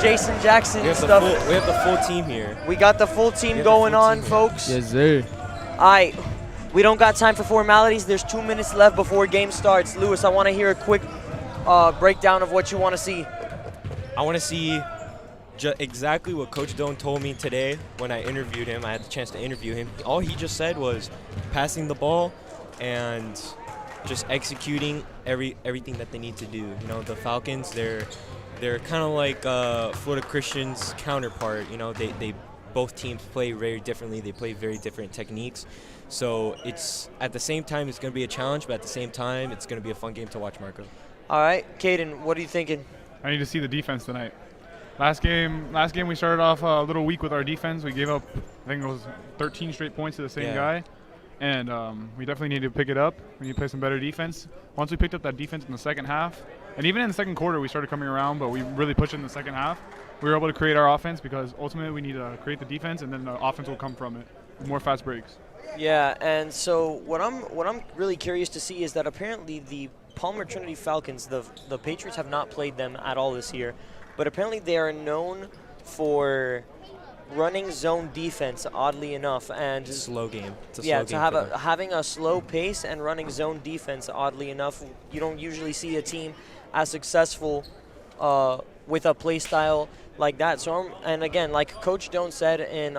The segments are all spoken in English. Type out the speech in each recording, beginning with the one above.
Jason Jackson we stuff. We have the full team here. We got the full team going on, folks. Yes, sir. All right. We don't got time for formalities. There's 2 minutes left before game starts. Lewis, I want to hear a quick breakdown of what you want to see. I want to see exactly what Coach Doan told me today when I interviewed him. I had the chance to interview him. All he just said was passing the ball and just executing everything that they need to do. You know, the Falcons, they're kind of like Florida Christian's counterpart. You know, they both teams play very differently. They play very different techniques. So it's at the same time it's going to be a challenge, but at the same time it's going to be a fun game to watch, Marco. All right, Caden, what are you thinking? I need to see the defense tonight. Last game we started off a little weak with our defense. We gave up, I think it was 13 straight points to the same guy. And we definitely need to pick it up. We need to play some better defense. Once we picked up that defense in the second half, and even in the second quarter we started coming around, but we really pushed it in the second half. We were able to create our offense because ultimately we need to create the defense and then the offense will come from it. More fast breaks. Yeah, and so what I'm really curious to see is that apparently the Palmer Trinity Falcons, the Patriots have not played them at all this year, but apparently they are known for running zone defense, oddly enough, and slow game. It's a yeah, slow game having a slow pace and running zone defense, oddly enough, you don't usually see a team as successful with a play style like that. So, and again, like Coach Doan said in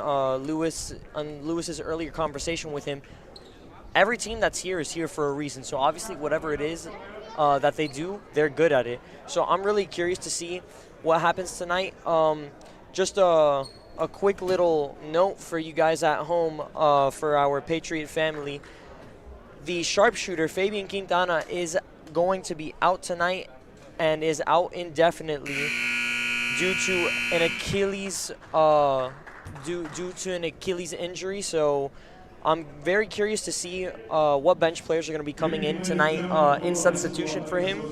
Lewis's earlier conversation with him, every team that's here is here for a reason. So obviously, whatever it is that they do, they're good at it. So I'm really curious to see what happens tonight. Just a quick little note for you guys at home, for our Patriot family. The sharpshooter, Fabian Quintana, is going to be out tonight and is out indefinitely due to an Achilles injury. So I'm very curious to see what bench players are going to be coming in tonight in substitution for him.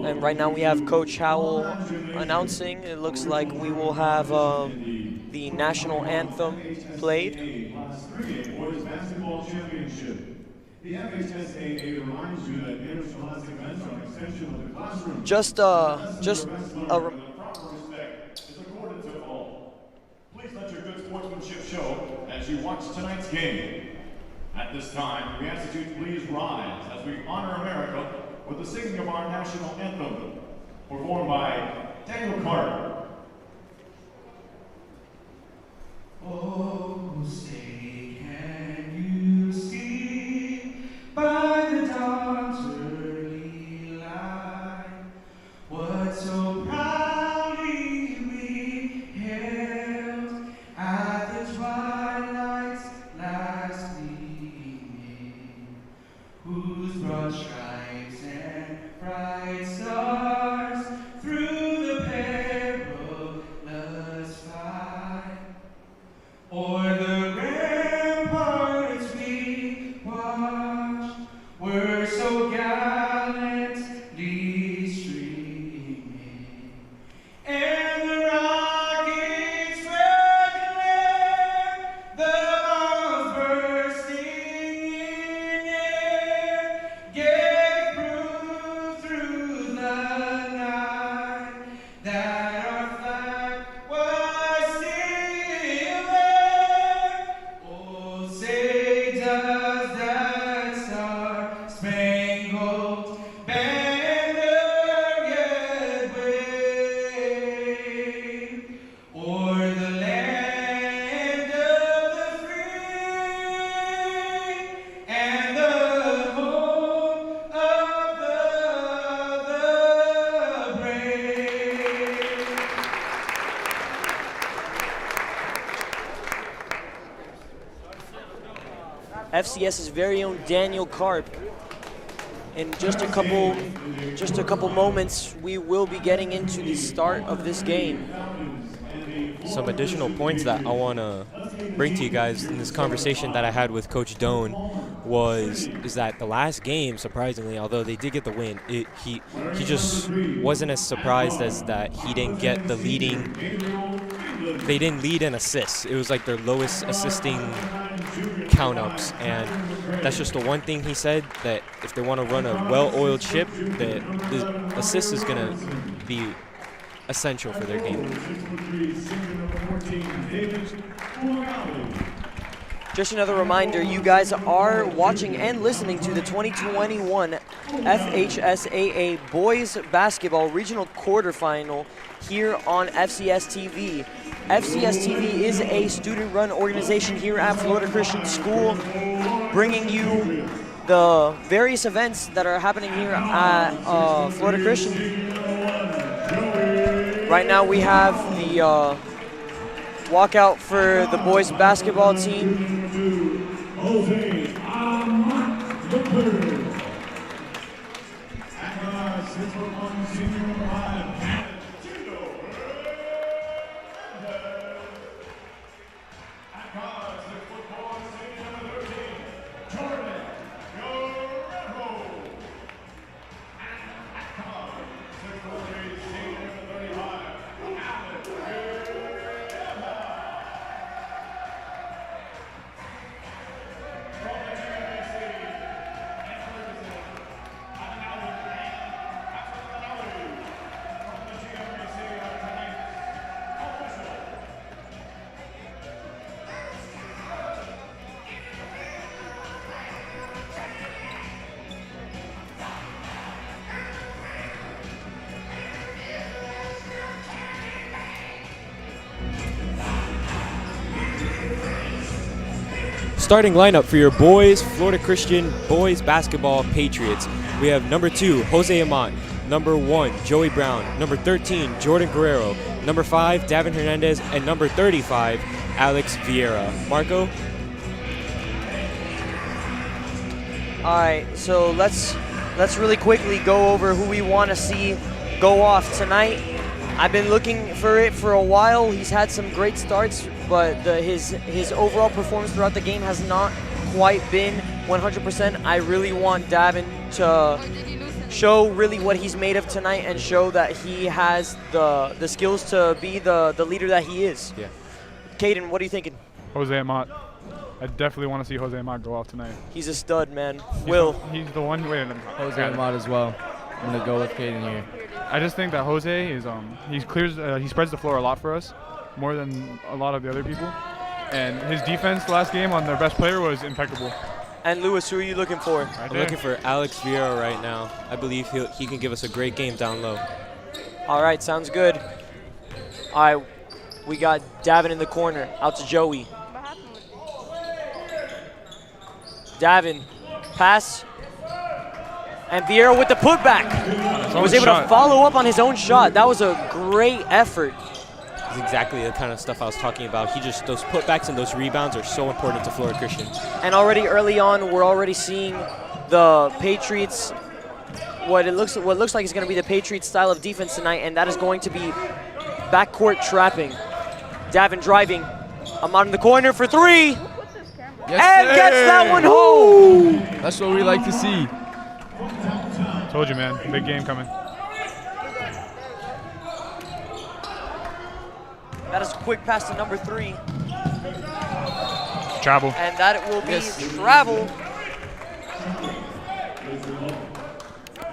And right now we have Coach Howell announcing. It looks like we will have the national anthem played. Just a Please let your good sportsmanship show as you watch tonight's game. At this time, we ask that you please rise as we honor America with the singing of our national anthem, performed by Daniel Carter. Oh, say can you see by the dawn's early light what so proudly we hailed at the twilight's last gleaming, whose broad stripes and bright stars through the perilous fight o'er the ramparts we watched were so gallantly streaming, and the rockets red glare, the bombs bursting in air, gave proof through the night that our flag was still there. Oh, say does that star-spangled banner yet wave o'er the land of the free and the home of the brave. FCS's very own Daniel Karp. In just a couple moments, we will be getting into the start of this game. Some additional points that I want to bring to you guys in this conversation that I had with Coach Doan is that the last game, surprisingly, although they did get the win, he just wasn't as surprised as that he didn't get the leading. They didn't lead in assists. It was like their lowest assisting count-ups, and that's just the one thing he said, that if they want to run a well-oiled ship, that the assist is going to be essential for their game. Just another reminder, you guys are watching and listening to the 2021 FHSAA Boys Basketball Regional Quarterfinal here on FCS TV. FCS TV is a student-run organization here at Florida Christian School, bringing you the various events that are happening here at Florida Christian. Right now we have the walkout for the boys basketball team. Jose Amont, the third. And 6'1" senior five. At guard, 6'4" senior number 13, Jordan Guerrero. And at guard, 6'3" senior number 35, Alex Guerrero. Starting lineup for your boys, Florida Christian boys basketball Patriots. We have number 2, Jose Amont. Number 1, Joey Brown. Number 13, Jordan Guerrero. Number 5, Davin Hernandez. And number 35, Alex Vieira. Marco? All right, so let's really quickly go over who we want to see go off tonight. I've been looking for it for a while. He's had some great starts, but his overall performance throughout the game has not quite been 100%. I really want Davin to show really what he's made of tonight and show that he has the skills to be the leader that he is. Yeah. Caden, what are you thinking? Jose Amont. I definitely want to see Jose Amont go off tonight. He's a stud, man. He's the one. Wait, Jose Amont as well. I'm gonna go with Caden here. I just think that Jose is he spreads the floor a lot for us, more than a lot of the other people. And his defense last game on their best player was impeccable. And Lewis, who are you looking for? I'm looking for Alex Vieira right now. I believe he can give us a great game down low. All right, sounds good. All right, we got Davin in the corner, out to Joey. Davin, pass. And Vieira with the putback. Was able to follow up on his own shot. That was a great effort. It's exactly the kind of stuff I was talking about. Those putbacks and those rebounds are so important to Florida Christian. And already early on, we're already seeing the Patriots, what looks like is going to be the Patriots style of defense tonight, and that is going to be backcourt trapping. Davin driving. Amont in the corner for 3. Yes, and sir. gets that one home. That's what we like to see. Told you, man. Big game coming. That is a quick pass to number 3. Travel. And that will be travel.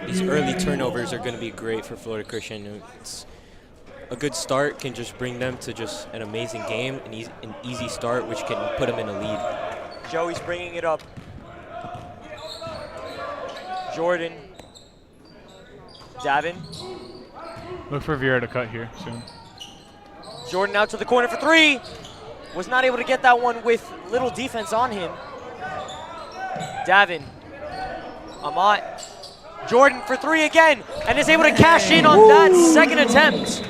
These early turnovers are going to be great for Florida Christian. A good start can just bring them to just an amazing game, an easy start, which can put them in a lead. Joey's bringing it up. Jordan. Davin. Look for Vieira to cut here soon. Jordan out to the corner for 3. Was not able to get that one with little defense on him. Davin. Amont. Jordan for 3 again, and is able to cash in on that second attempt.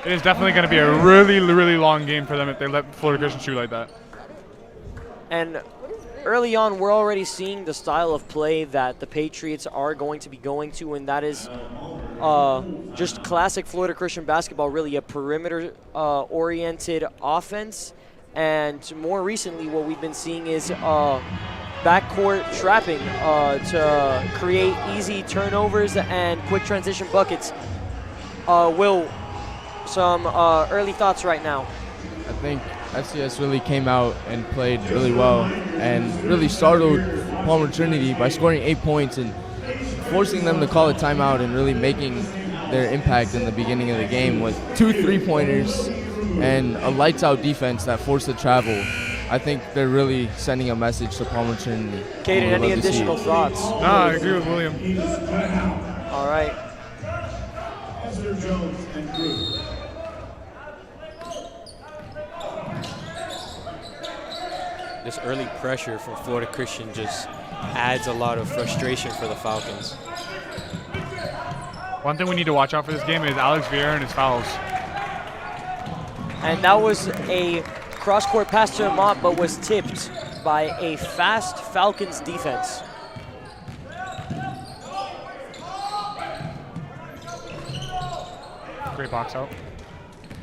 It is definitely going to be a really, really long game for them if they let Florida Christian shoot like that. And early on, we're already seeing the style of play that the Patriots are going to be going to, and that is just classic Florida Christian basketball, really a perimeter-oriented offense. And more recently, what we've been seeing is backcourt trapping to create easy turnovers and quick transition buckets. Will, some early thoughts right now? I think FCS really came out and played really well and really startled Palmer Trinity by scoring 8 points and forcing them to call a timeout and really making their impact in the beginning of the game with 2 3-pointers and a lights-out defense that forced the travel. I think they're really sending a message to Palmer Trinity. Caden, any additional thoughts? No, I agree with William. All right. Esther Jones and crew. This early pressure from Florida Christian just adds a lot of frustration for the Falcons. One thing we need to watch out for this game is Alex Vieira and his fouls. And that was a cross-court pass to Amont, but was tipped by a fast Falcons defense. Great box out.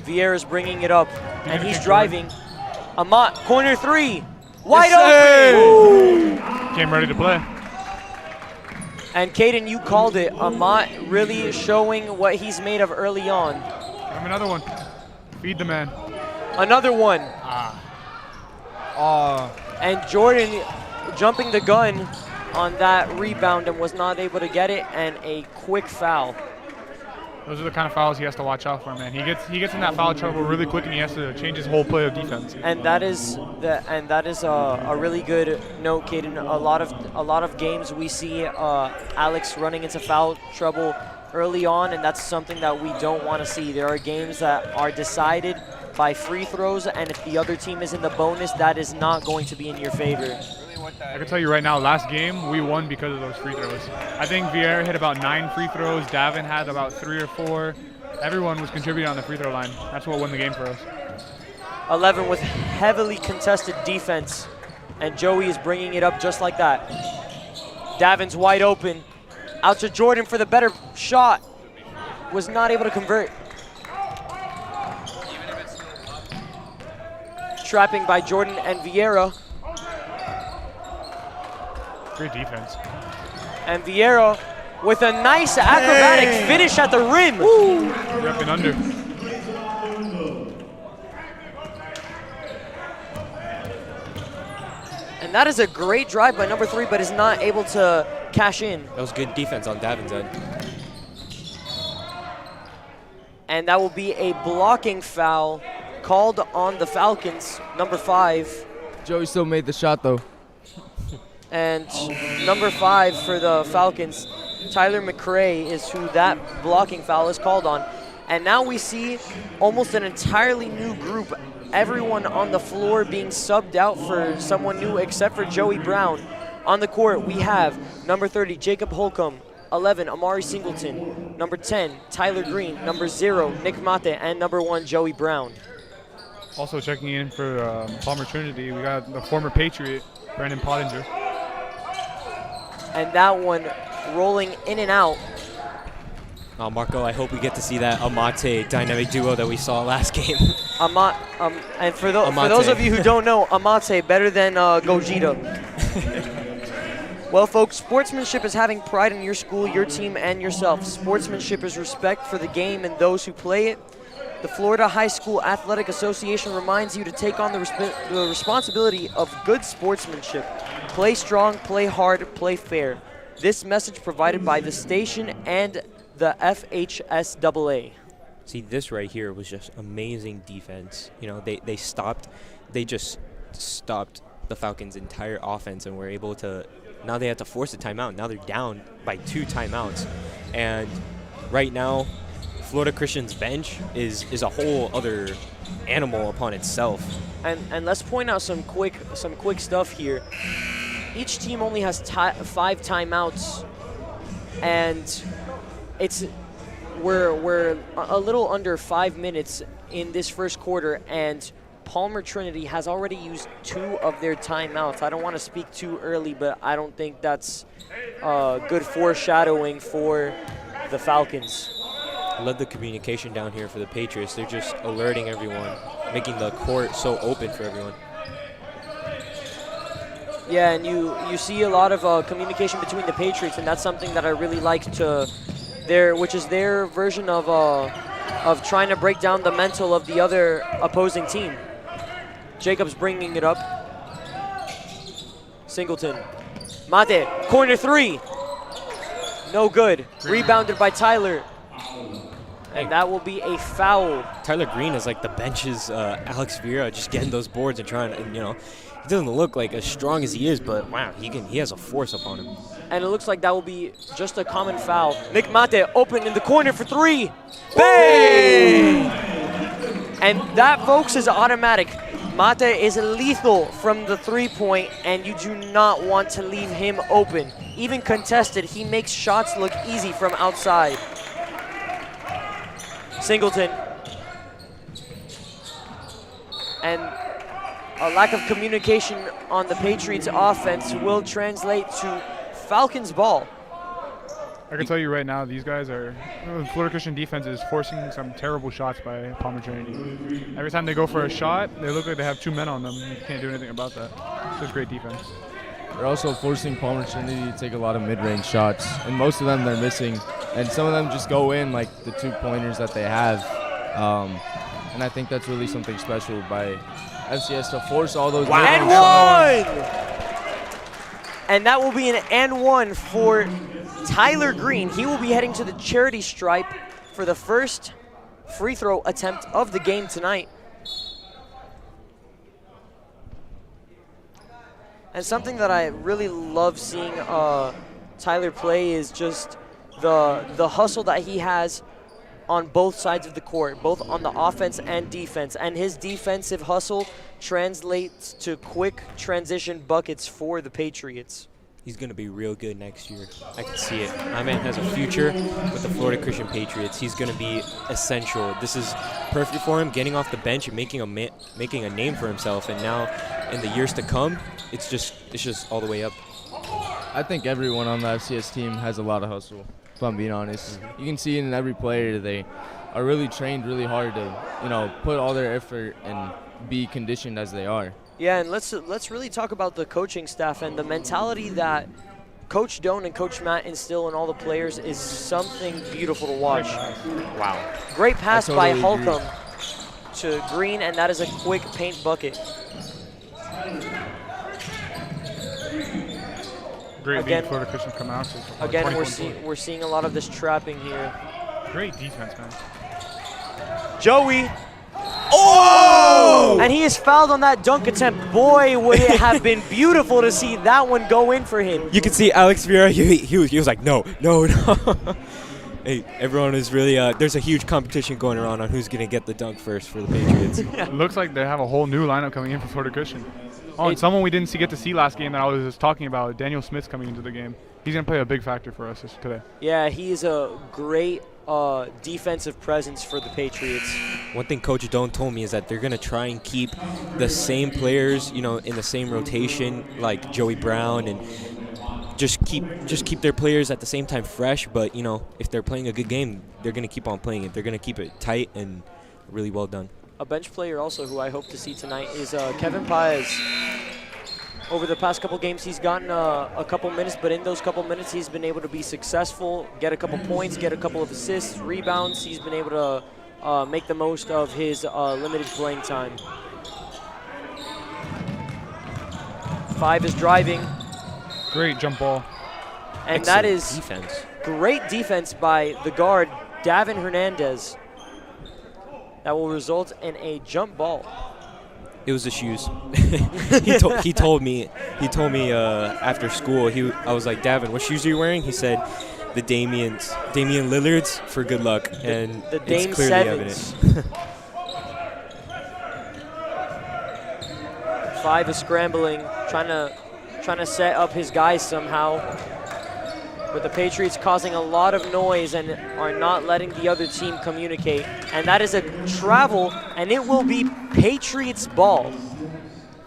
Vieira's bringing it up, and he's driving. Amont, corner 3, wide open! Came ready to play. And Caden, you called it. Amont really showing what he's made of early on. Have another one. Feed the man. Another one. And Jordan jumping the gun on that rebound and was not able to get it, and a quick foul. Those are the kind of fouls he has to watch out for, man. He gets in that foul trouble really quick, and he has to change his whole play of defense. And that is a really good note, Caden. A lot of games we see Alex running into foul trouble early on, and that's something that we don't want to see. There are games that are decided by free throws, and if the other team is in the bonus, that is not going to be in your favor. I can tell you right now, last game, we won because of those free throws. I think Vieira hit about 9 free throws. Davin had about 3 or 4. Everyone was contributing on the free throw line. That's what won the game for us. 11 with heavily contested defense, and Joey is bringing it up just like that. Davin's wide open. Out to Jordan for the better shot. Was not able to convert. Trapping by Jordan and Vieira. Great defense. And Vieira with a nice acrobatic finish at the rim. Woo. Yep, and under. And that is a great drive by number 3, but is not able to cash in. That was good defense on Davin's end. And that will be a blocking foul called on the Falcons, number 5. Joey still made the shot, though. And number 5 for the Falcons, Tyler McCray, is who that blocking foul is called on. And now we see almost an entirely new group. Everyone on the floor being subbed out for someone new except for Joey Brown. On the court, we have number 30, Jacob Holcomb, 11, Amari Singleton, number 10, Tyler Green, number 0, Nick Mate, and number 1, Joey Brown. Also checking in for Palmer Trinity, we got the former Patriot, Brandon Pottinger. And that one rolling in and out. Marco, I hope we get to see that Amate dynamic duo that we saw last game. And for those of you who don't know, Amate better than Gogeta. Well, folks, sportsmanship is having pride in your school, your team, and yourself. Sportsmanship is respect for the game and those who play it. The Florida High School Athletic Association reminds you to take on the responsibility of good sportsmanship. Play strong, play hard, play fair. This message provided by the station and the FHSAA. See, this right here was just amazing defense. You know, they just stopped the Falcons' entire offense and were able to, now they have to force a timeout. Now they're down by 2 timeouts. And right now, Florida Christian's bench is a whole other animal upon itself. And let's point out some quick stuff here. Each team only has 5 timeouts, and we're a little under 5 minutes in this first quarter, and Palmer Trinity has already used 2 of their timeouts. I don't want to speak too early, but I don't think that's good foreshadowing for the Falcons. I love the communication down here for the Patriots. They're just alerting everyone, making the court so open for everyone. Yeah, and you see a lot of communication between the Patriots, and that's something that I really like which is their version of trying to break down the mental of the other opposing team. Jacobs bringing it up. Singleton. Mate, corner 3. No good. Rebounded by Tyler. And that will be a foul. Tyler Green is like the bench's Alex Vera, just getting those boards and trying to, he doesn't look like as strong as he is, but wow, he has a force upon him. And it looks like that will be just a common foul. Nick Mate open in the corner for 3. Bang! And that, folks, is automatic. Mate is lethal from the 3-point, and you do not want to leave him open. Even contested, he makes shots look easy from outside. Singleton. And a lack of communication on the Patriots offense will translate to Falcons ball. I can tell you right now, these guys are, Florida Christian defense is forcing some terrible shots by Palmer Trinity. Every time they go for a shot, they look like they have 2 men on them. You can't do anything about that. It's just great defense. They're also forcing Palmer Trinity to take a lot of mid-range shots, and most of them they're missing. And some of them just go in, like the 2-pointers that they have. And I think that's really something special by FCS to force all those mid-range shots. And 1! And that will be an and 1 for Tyler Green. He will be heading to the charity stripe for the first free throw attempt of the game tonight. And something that I really love seeing Tyler play is just the hustle that he has on both sides of the court, both on the offense and defense. And his defensive hustle translates to quick transition buckets for the Patriots. He's going to be real good next year. I can see it. My man has a future with the Florida Christian Patriots. He's going to be essential. This is perfect for him, getting off the bench and making a name for himself. And now, in the years to come, it's just all the way up. I think everyone on the FCS team has a lot of hustle, if I'm being honest. You can see it in every player. They are really trained really hard to, put all their effort and be conditioned as they are. Yeah, and let's really talk about the coaching staff and the mentality that Coach Doan and Coach Matt instill in all the players is something beautiful to watch. Wow. Great pass by totally Holcomb to Green, and that is a quick paint bucket. Great Again- being Florida Christian come out. Again, we're seeing a lot of this trapping here. Great defense, man. Joey. Oh! And he is fouled on that dunk attempt. Boy, would it have been beautiful to see that one go in for him. You can see Alex Vera, he was like, no. Hey, everyone is really, there's a huge competition going around on who's going to get the dunk first for the Patriots. It looks like they have a whole new lineup coming in for Florida Christian. Oh, and someone we didn't get to see last game that I was just talking about, Daniel Smith's coming into the game. He's going to play a big factor for us today. Yeah, he is a great defensive presence for the Patriots. One thing Coach Doan told me is that they're going to try and keep the same players, in the same rotation, like Joey Brown, and just keep their players at the same time fresh. But, if they're playing a good game, they're going to keep on playing it. They're going to keep it tight and really well done. A bench player also who I hope to see tonight is Kevin Paez. Over the past couple games, he's gotten a couple minutes, but in those couple minutes, he's been able to be successful, get a couple points, get a couple of assists, rebounds. He's been able to make the most of his limited playing time. 5 is driving. Great jump ball. And Excellent that is defense. Great defense by the guard, Davin Hernandez. That will result in a jump ball. It was the shoes. he told me after school. I was like, Davin, what shoes are you wearing? He said, the Damian Lillards for good luck, and the Dame it's clearly Sevens. evident. 5 is scrambling, trying to set up his guys somehow. But the Patriots causing a lot of noise and are not letting the other team communicate. And that is a travel, and it will be Patriots ball.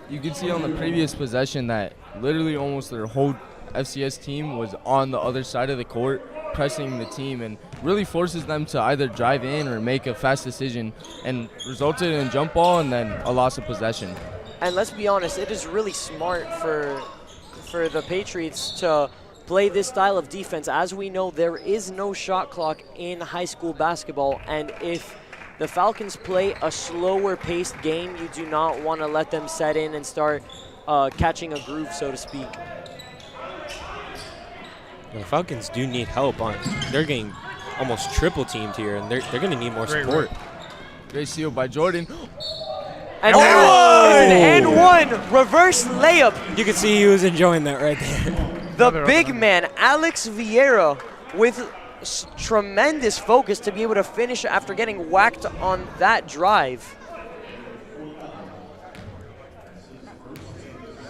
You can see on the previous possession that literally almost their whole FCS team was on the other side of the court pressing the team, and really forces them to either drive in or make a fast decision, and resulted in a jump ball and then a loss of possession. And let's be honest, it is really smart for the Patriots to play this style of defense. As we know, there is no shot clock in high school basketball, and if the Falcons play a slower paced game, you do not want to let them set in and start catching a groove, so to speak. The Falcons do need help. They're getting almost triple teamed here, and they're going to need more Great support. work. Great steal by Jordan. And one reverse layup. You can see he was enjoying that right there. The Another big open. man, Alex Vieira, with tremendous focus to be able to finish after getting whacked on that drive.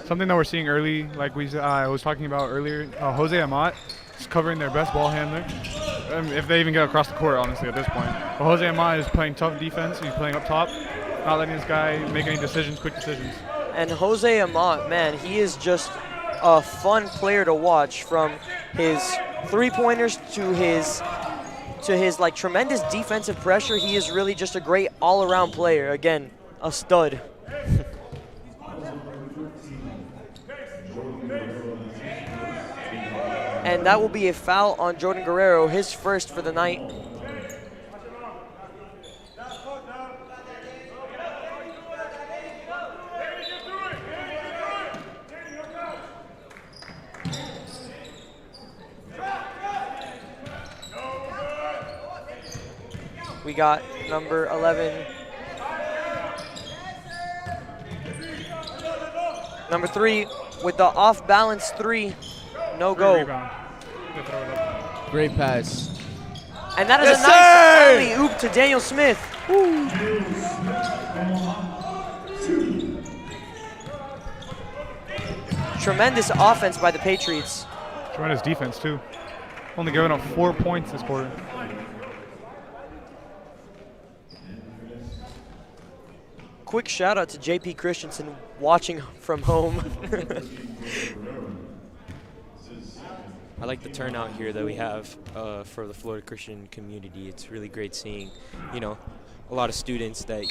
Something that we're seeing early, like I was talking about earlier, Jose Amont is covering their best ball handler. If they even get across the court, honestly, at this point. But Jose Amont is playing tough defense. He's playing up top, not letting this guy make any decisions, quick decisions. And Jose Amont, man, he is just a fun player to watch, from his three-pointers to his like tremendous defensive pressure. He is really just a great all-around player. Again, a stud. And that will be a foul on Jordan Guerrero, his first for the night. We got number 11. Number 3 with the off-balance 3. No Great go. rebound. They throw it up. Great pass. And that is Yes, a nice sir! alley-oop to Daniel Smith. Tremendous offense by the Patriots. Tremendous defense, too. Only giving up 4 points this quarter. Quick shout out to JP Christensen watching from home. I like the turnout here that we have for the Florida Christian community. It's really great seeing, a lot of students that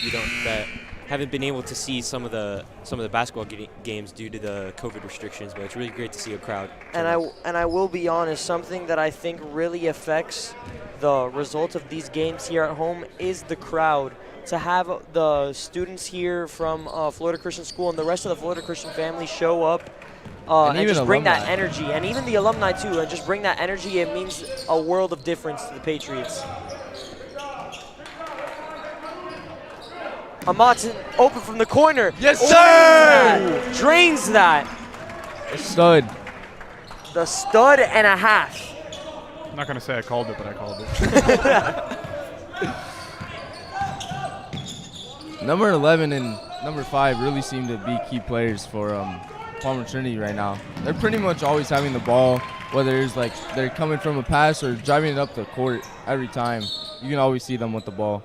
that haven't been able to see some of the basketball games due to the COVID restrictions. But it's really great to see a crowd. And I will be honest, something that I think really affects the result of these games here at home is the crowd. To have the students here from Florida Christian School and the rest of the Florida Christian family show up and just bring that alumni. energy, and even the alumni too, and just bring that energy, it means a world of difference to the Patriots. Amont open from the corner. Yes, sir! Drains that. A stud. The stud and a half. I'm not going to say I called it, but I called it. Number 11 and number 5 really seem to be key players for Palmer Trinity right now. They're pretty much always having the ball, whether it's like they're coming from a pass or driving it up the court every time. You can always see them with the ball.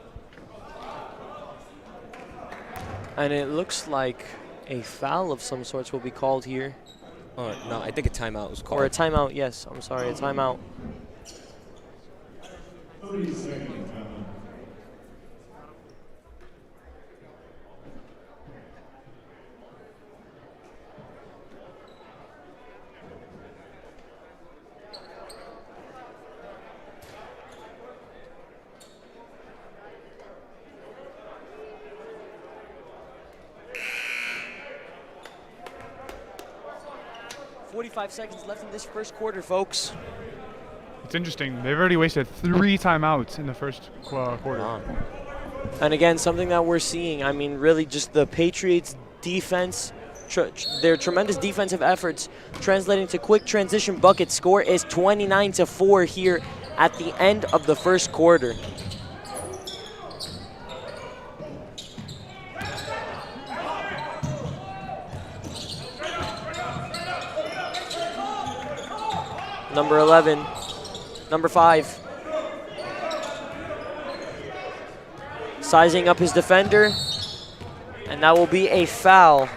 And it looks like a foul of some sorts will be called here. Oh, no, I think a timeout was called. Or a timeout, yes. I'm sorry, a timeout. 30 seconds. 45 seconds left in this first quarter, folks. It's interesting. They've already wasted 3 timeouts in the first quarter. Wow. And again, something that we're seeing, I mean, really just the Patriots' defense, their tremendous defensive efforts translating to quick transition buckets. Score is 29-4 here at the end of the first quarter. Number 11, number 5. Sizing up his defender, and that will be a foul.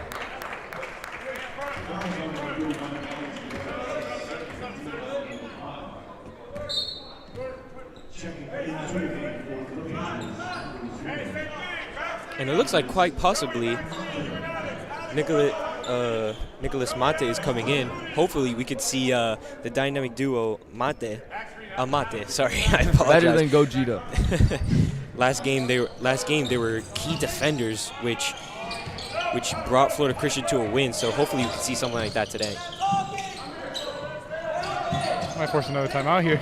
And it looks like quite possibly Nicholas Mate is coming in. Hopefully we could see the dynamic duo Amate. Sorry, I apologize. Better than Gogeta. Last game they were key defenders, which brought Florida Christian to a win. So hopefully we can see something like that today. Might force another timeout here.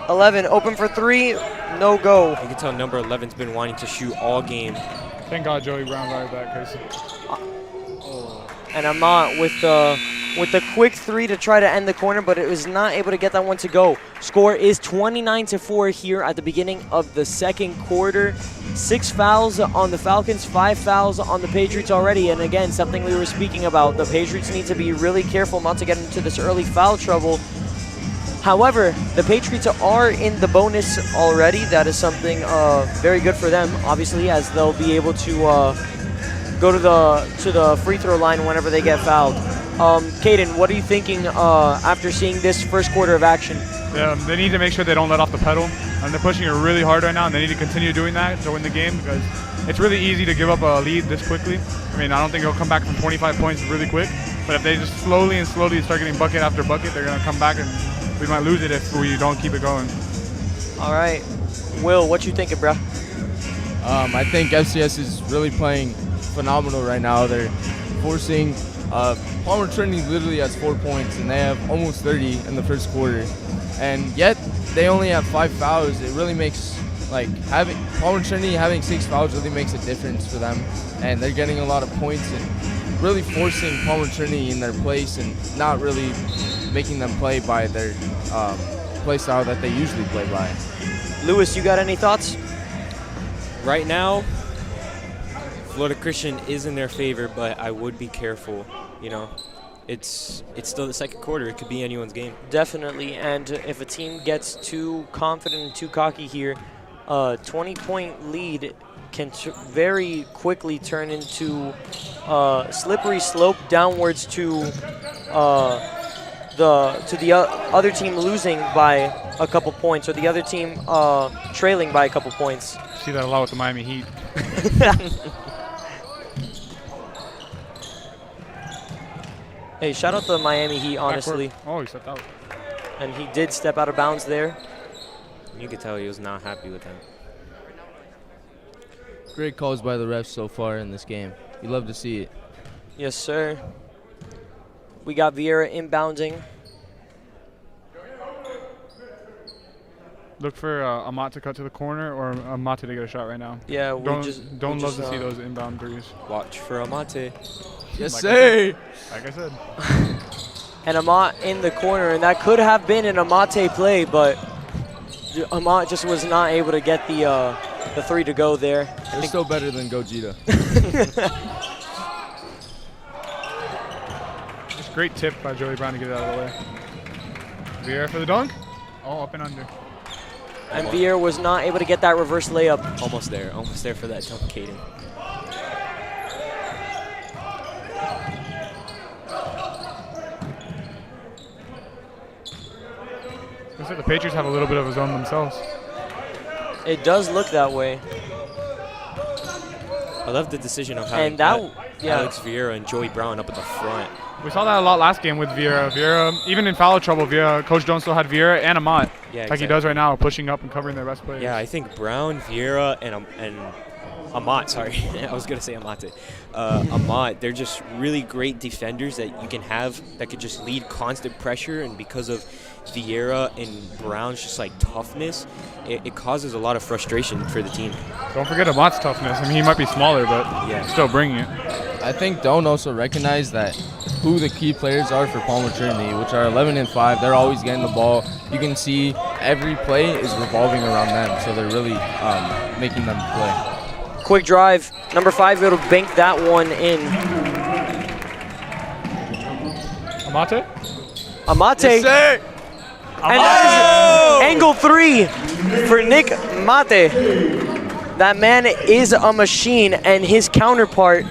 11 open for three, no go. You can tell number 11's been wanting to shoot all game. Thank God Joey Brown got it back, because And Amont with the quick three to try to end the corner, but it was not able to get that one to go. Score is 29-4 here at the beginning of the second quarter. 6 fouls on the Falcons, 5 fouls on the Patriots already. And again, something we were speaking about, the Patriots need to be really careful not to get into this early foul trouble. However, the Patriots are in the bonus already. That is something very good for them, obviously, as they'll be able to go to the free throw line whenever they get fouled. Caden, what are you thinking after seeing this first quarter of action? they need to make sure they don't let off the pedal. And they're pushing it really hard right now, and they need to continue doing that to win the game, because it's really easy to give up a lead this quickly. I mean, I don't think they'll come back from 25 points really quick, but if they just slowly start getting bucket after bucket, they're going to come back, and we might lose it if we don't keep it going. All right. Will, what you thinking, bro? I think FCS is really playing phenomenal right now. They're forcing Palmer Trinity literally has 4 points, and they have almost 30 in the first quarter, and yet they only have 5 fouls. It really makes, like, having Palmer Trinity having 6 fouls really makes a difference for them, and they're getting a lot of points and really forcing Palmer Trinity in their place and not really making them play by their play style that they usually play by. Lewis, you got any thoughts? Right now, Florida Christian is in their favor, but I would be careful. You know, it's still the second quarter. It could be anyone's game. Definitely, and if a team gets too confident and too cocky here, a 20-point lead can very quickly turn into a slippery slope downwards to the other team losing by a couple points, or the other team trailing by a couple points. See that a lot with the Miami Heat. Hey, shout out to the Miami Heat, honestly. Oh, he stepped out. And he did step out of bounds there. You could tell he was not happy with that. Great calls by the refs so far in this game. You love to see it. Yes, sir. We got Vieira inbounding. Look for Amont to cut to the corner or Amate to get a shot right now. Yeah, Don't love to see those inbound threes. Watch for Amate. Yes, Like sir. Like I said. And Amont in the corner, and that could have been an Amate play, but Amont just was not able to get the three to go there. They're still better than Gogeta. Just great tip by Joey Brown to get it out of the way. Vieira for the dunk. Oh, up and under. And Vieira was not able to get that reverse layup. Almost there for that dunk, Caden. Looks like the Patriots have a little bit of a zone themselves. It does look that way. I love the decision of having And that, yeah. Alex Vieira and Joey Brown up at the front. We saw that a lot last game with Vieira. Vieira, even in foul trouble, Coach Jones still had Vieira and Amont, like he does right now, pushing up and covering their best players. Yeah, I think Brown, Vieira, and Amont, sorry. I was going to say Amate. Amont, they're just really great defenders that you can have that could just lead constant pressure, and because of Vieira and Brown's just like toughness, it causes a lot of frustration for the team. Don't forget Amont's toughness. I mean, he might be smaller, but yeah, still bringing it. I think Don't also recognize that who the key players are for Palmer Trinity, which are 11 and 5. They're always getting the ball. You can see every play is revolving around them, so they're really making them play. Quick drive. Number 5 able to bank that one in. Amate? Amate. Yes, sir. And that is angle 3 for Nick Mate. That man is a machine, and his counterpart,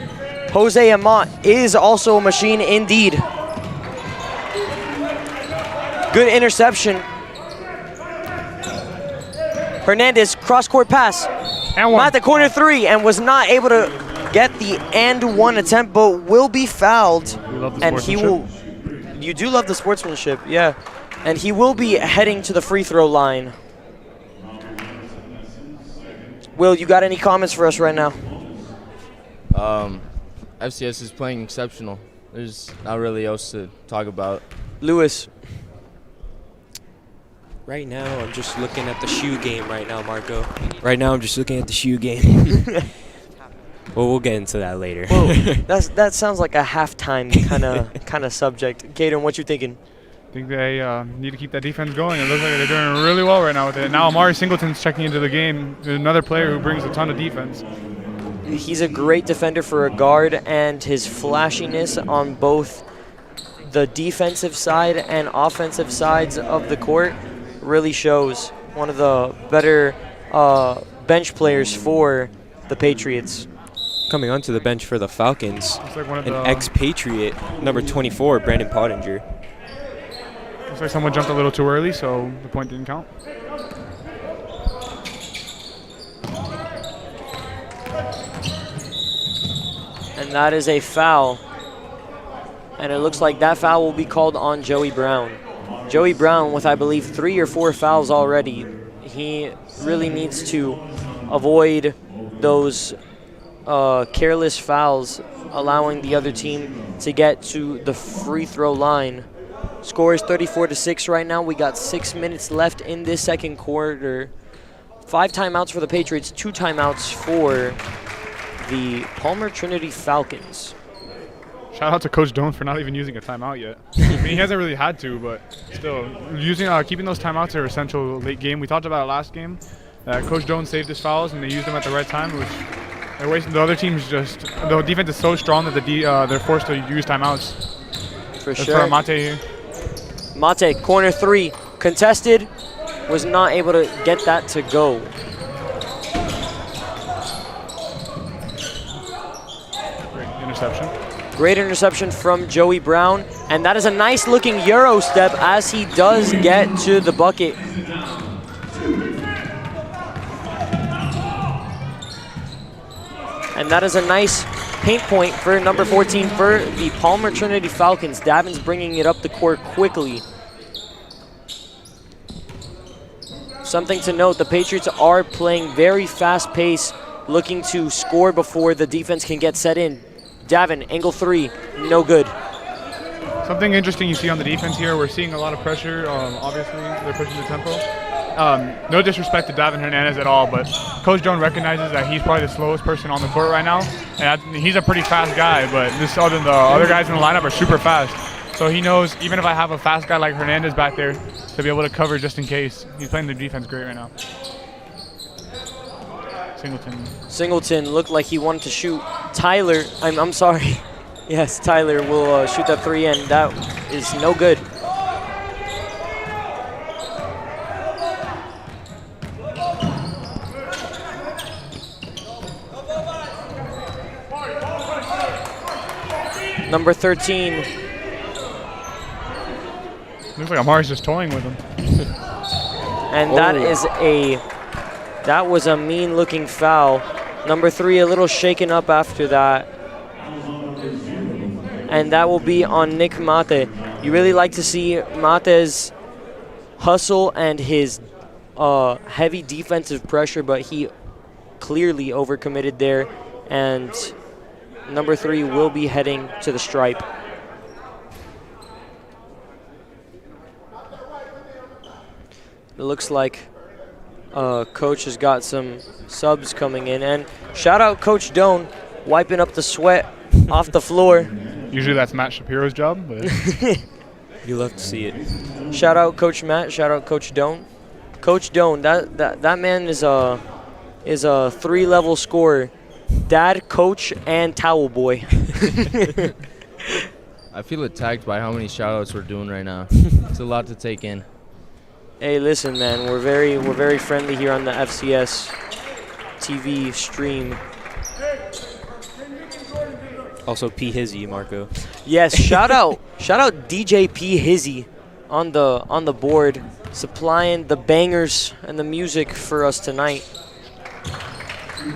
Jose Amont, is also a machine indeed. Good interception. Hernandez, cross-court pass. And one. Mate, corner 3, and was not able to get the and one attempt, but will be fouled. We love the And he will. You do love the sportsmanship, yeah. And he will be heading to the free throw line. Will, you got any comments for us right now? FCS is playing exceptional. There's not really else to talk about. Lewis. Right now, I'm just looking at the shoe game right now, Marco. Right now, I'm just looking at the shoe game. Well, we'll get into that later. Whoa, that sounds like a halftime kind of subject. Caden, what you thinking? I think they need to keep that defense going. It looks like they're doing really well right now with it. Now Amari Singleton's checking into the game. There's another player who brings a ton of defense. He's a great defender for a guard, and his flashiness on both the defensive side and offensive sides of the court really shows. One of the better bench players for the Patriots. Coming onto the bench for the Falcons, Looks like one of an the ex-Patriot, number 24, Brandon Pottinger. looks like someone jumped a little too early, so the point didn't count. And that is a foul. And it looks like that foul will be called on Joey Brown. Joey Brown with, I believe, 3 or 4 fouls already. He really needs to avoid those careless fouls, allowing the other team to get to the free throw line. Score is 34-6 right now. We got 6 minutes left in this second quarter. 5 timeouts for the Patriots, 2 timeouts for the Palmer Trinity Falcons. Shout out to Coach Doan for not even using a timeout yet. I mean, he hasn't really had to, but still, keeping those timeouts are essential late game. We talked about it last game. Coach Doan saved his fouls and they used them at the right time, which they're wasting. The other team's just, the defense is so strong that they're forced to use timeouts. For That's sure. for Mate here. Mate, corner 3, contested, was not able to get that to go. Great interception. Great interception from Joey Brown, and that is a nice looking Euro step as he does get to the bucket. And that is a nice paint point for number 14 for the Palmer Trinity Falcons. Davin's bringing it up the court quickly. Something to note, the Patriots are playing very fast pace, looking to score before the defense can get set in. Davin, angle 3, no good. Something interesting you see on the defense here, we're seeing a lot of pressure. Obviously, they're pushing the tempo. No disrespect to Davin Hernandez at all, but Coach Doan recognizes that he's probably the slowest person on the court right now. And he's a pretty fast guy, but the other guys in the lineup are super fast. So he knows, even if I have a fast guy like Hernandez back there, to be able to cover just in case. He's playing the defense great right now. Singleton Looked like he wanted to shoot. Tyler, I'm sorry. Yes, Tyler will shoot that 3, and that is no good. Number 13. looks like Amari's just toying with him. And that was a mean-looking foul. Number 3 a little shaken up after that. And that will be on Nick Mate. You really like to see Mate's hustle and his heavy defensive pressure, but he clearly overcommitted there. And number 3 will be heading to the stripe. It looks like Coach has got some subs coming in. And shout out Coach Doan, wiping up the sweat off the floor. Usually that's Matt Shapiro's job, but You love to see it. Shout out Coach Matt, shout out Coach Doan. Coach Doan, that man is a 3-level scorer. Dad, coach, and towel boy. I feel attacked by how many shout-outs we're doing right now. It's a lot to take in. Hey, listen, man, we're very friendly here on the FCS TV stream. Also, P. Hizzy, Marco. Yes, shout out DJ P Hizzy on the board, supplying the bangers and the music for us tonight.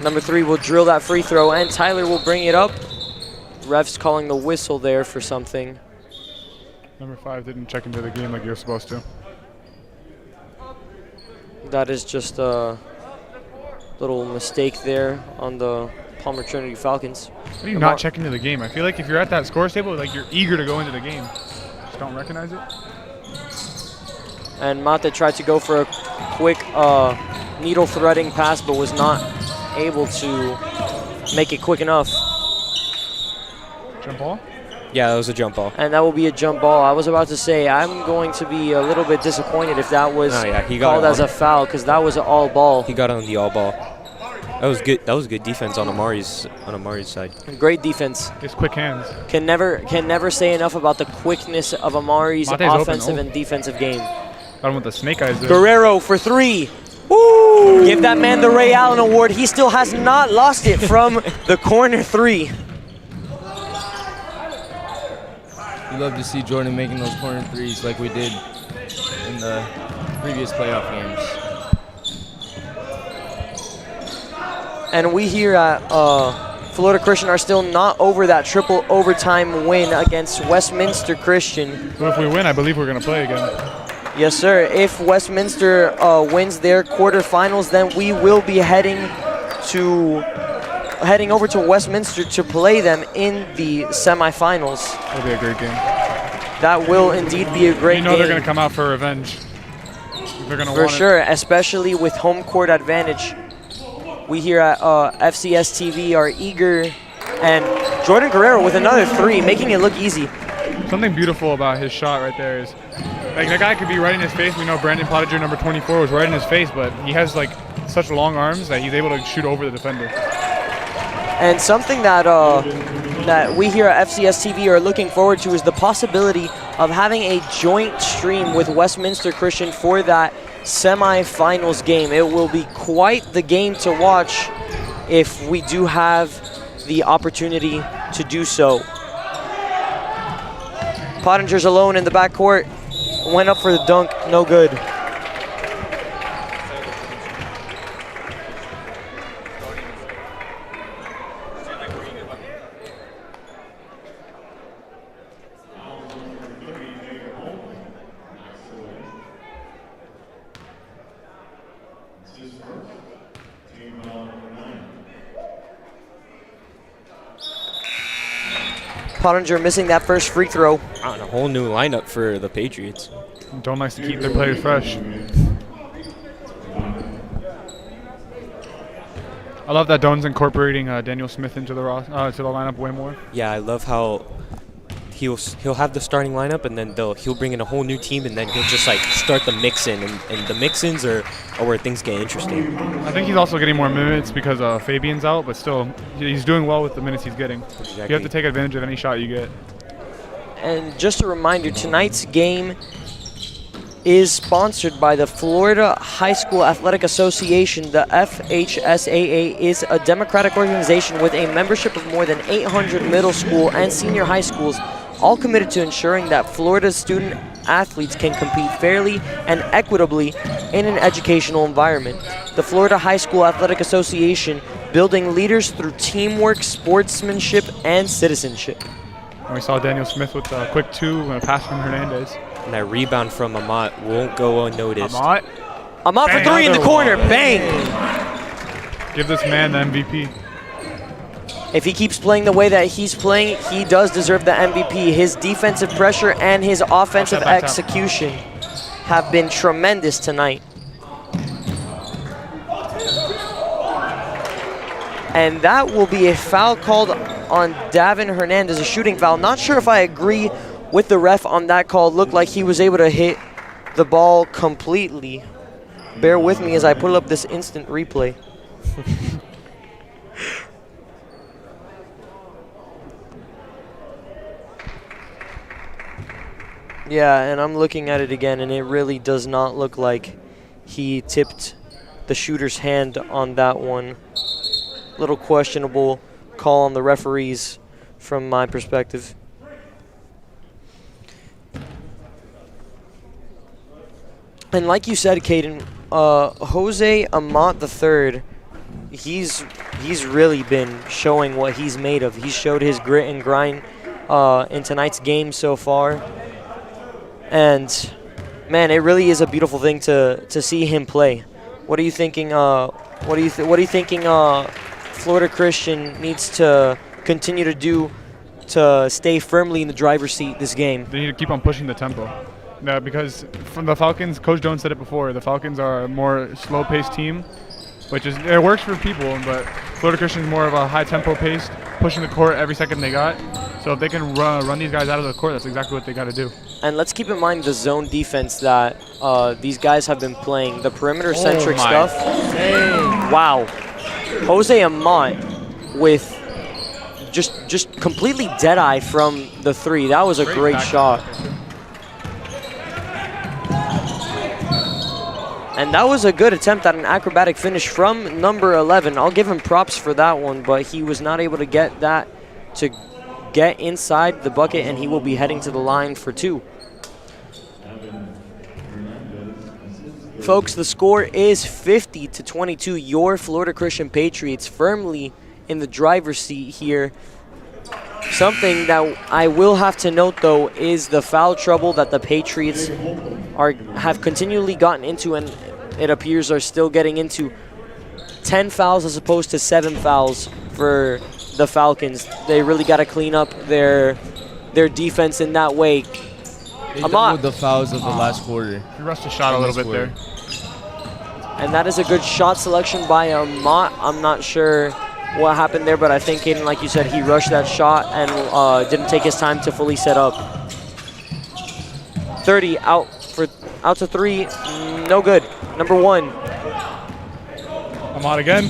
Number 3 will drill that free throw, and Tyler will bring it up. Ref's calling the whistle there for something. number 5 didn't check into the game like you're supposed to. That is just a little mistake there on the Palmer Trinity Falcons. How do you not check into the game? I feel like if you're at that scores table, like you're eager to go into the game. Just don't recognize it. And Mate tried to go for a quick needle threading pass, but was not able to make it quick enough. Jump ball? Yeah, that was a jump ball. And that will be a jump ball. I was about to say, I'm going to be a little bit disappointed if that was He got called as a foul, because that was an all ball. He got on the all ball. That was good. That was good defense on Amari's side. Great defense. His quick hands. Can never say enough about the quickness of Amari's Mate's open. offensive and defensive game. Got him with the snake eyes there. Guerrero for 3. Woo! Give that man the Ray Allen Award. He still has not lost it from the corner 3. You love to see Jordan making those corner threes like we did in the previous playoff games. And we here at Florida Christian are still not over that triple overtime win against Westminster Christian. But if we win, I believe we're going to play again. Yes, sir. If Westminster wins their quarterfinals, then we will be heading over to Westminster to play them in the semifinals. That'll be a great game. That will indeed be a great game. You know they're going to come out for revenge. They're going to For want sure, especially with home court advantage. We here at FCS TV are eager, and Jordan Guerrero with another 3, making it look easy. Something beautiful about his shot right there is, like, that guy could be right in his face. We know Brandon Pottinger, number 24, was right in his face, but he has like such long arms that he's able to shoot over the defender. And something that that we here at FCS TV are looking forward to is the possibility of having a joint stream with Westminster Christian for that semifinals game. It will be quite the game to watch if we do have the opportunity to do so. Pottinger's alone in the backcourt. Went up for the dunk, no good. Pottinger missing that first free throw. On a whole new lineup for the Patriots. Don't like to keep their players fresh. I love that Doan's incorporating Daniel Smith into the lineup way more. Yeah, I love how he'll have the starting lineup, and then he'll bring in a whole new team, and then he'll just like start the mix-in, and the mix-ins are where things get interesting. I think he's also getting more minutes because Fabian's out, but still, he's doing well with the minutes he's getting. Exactly. You have to take advantage of any shot you get. And just a reminder, tonight's game is sponsored by the Florida High School Athletic Association. The FHSAA is a democratic organization with a membership of more than 800 middle school and senior high schools, all committed to ensuring that Florida's student athletes can compete fairly and equitably in an educational environment. The Florida High School Athletic Association, building leaders through teamwork, sportsmanship, and citizenship. And we saw Daniel Smith with a quick 2 and a pass from Hernandez. And that rebound from Amont won't go unnoticed. Amont for 3 in the corner, bang! Give this man the MVP. If he keeps playing the way that he's playing, he does deserve the MVP. His defensive pressure and his offensive execution have been tremendous tonight. And that will be a foul called on Davin Hernandez, a shooting foul. Not sure if I agree with the ref on that call. It looked like he was able to hit the ball completely. Bear with me as I pull up this instant replay. Yeah, and I'm looking at it again, and it really does not look like he tipped the shooter's hand on that one. Little questionable call on the referees from my perspective. And like you said, Caden, Jose Amont III, he's really been showing what he's made of. He showed his grit and grind in tonight's game so far. And man, it really is a beautiful thing to see him play. What are you thinking? What are you thinking? Florida Christian needs to continue to do to stay firmly in the driver's seat this game. They need to keep on pushing the tempo. No, because from the Falcons, Coach Doan said it before. The Falcons are a more slow-paced team, which is it works for people, but Florida Christian is more of a high-tempo pace, pushing the court every second they got. So if they can run these guys out of the court, that's exactly what they got to do. And let's keep in mind the zone defense that these guys have been playing. The perimeter-centric my stuff. Wow. Jose Amont with just completely dead-eye from the three. That was a great shot. And that was a good attempt at an acrobatic finish from number 11. I'll give him props for that one, but he was not able to get that to get inside the bucket, and he will be heading to the line for 2. Folks, the score is 50-22. Your Florida Christian Patriots firmly in the driver's seat here. Something that I will have to note, though, is the foul trouble that the Patriots have continually gotten into, and it appears are still getting into. 10 fouls as opposed to 7 fouls for the Falcons. They really got to clean up their defense in that way. They doubled the fouls of the last quarter. He rushed the shot a little bit there. And that is a good shot selection by Amont. I'm not sure what happened there, but I think, Aiden, like you said, he rushed that shot and didn't take his time to fully set up. 30 out to 3, no good. Number 1. Amont again.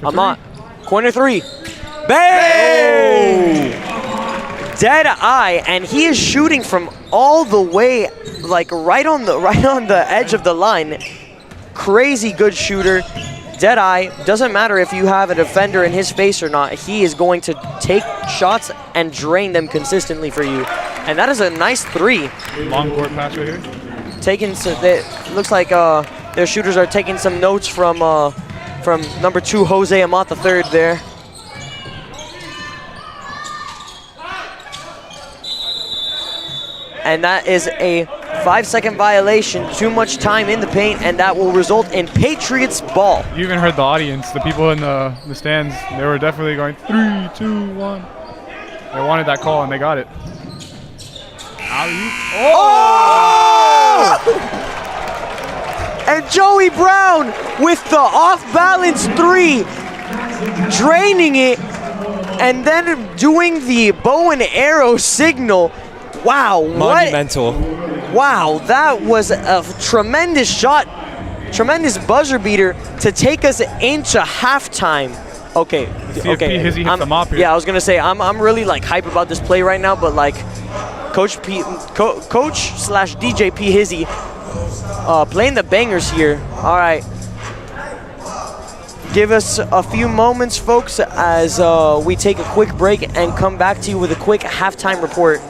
Amont, corner 3. Bang! Dead eye, and he is shooting from all the way, like right on the edge of the line. Crazy good shooter. Dead eye. Doesn't matter if you have a defender in his face or not. He is going to take shots and drain them consistently for you. And that is a nice 3. Long court pass right here. Taking some, it looks like their shooters are taking some notes from number 2 Jose Amont III there. And that is a 5-second violation, too much time in the paint, and that will result in Patriots ball. You even heard the audience, the people in the stands, they were definitely going 3, 2, 1. They wanted that call and they got it. Oh! And Joey Brown with the off-balance 3, draining it, and then doing the bow and arrow signal. Wow, monumental. Wow, that was a tremendous shot, tremendous buzzer beater to take us into halftime. Okay, okay. Hizzy hit the mop here. Yeah, I was gonna say I'm really like hype about this play right now, but like Coach slash DJ P Hizzy playing the bangers here. All right. Give us a few moments, folks, as we take a quick break and come back to you with a quick halftime report.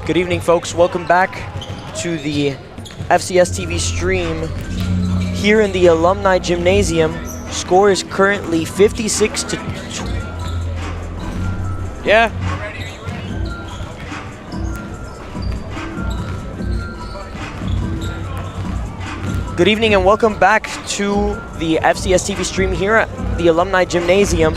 Good evening, folks. Welcome back to the FCS TV stream here in the Alumni Gymnasium. Score is currently 56 to. Yeah. Good evening and welcome back to the FCS TV stream here at the Alumni Gymnasium.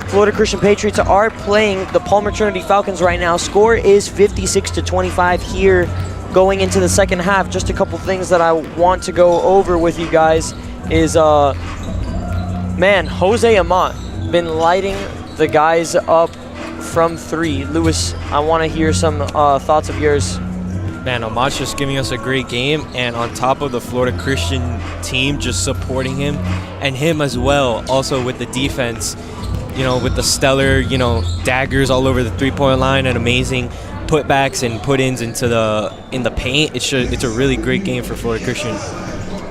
Florida Christian Patriots are playing the Palmer Trinity Falcons right now. Score is 56 to 25 here going into the second half. Just a couple things that I want to go over with you guys is, man, Jose Amont been lighting the guys up from three. Lewis, I want to hear some thoughts of yours. Man, Amont's just giving us a great game, and on top of the Florida Christian team just supporting him, and him as well, also with the defense, you know, with the stellar, you know, daggers all over the three-point line and amazing putbacks and put-ins in the paint. It's a really great game for Florida Christian.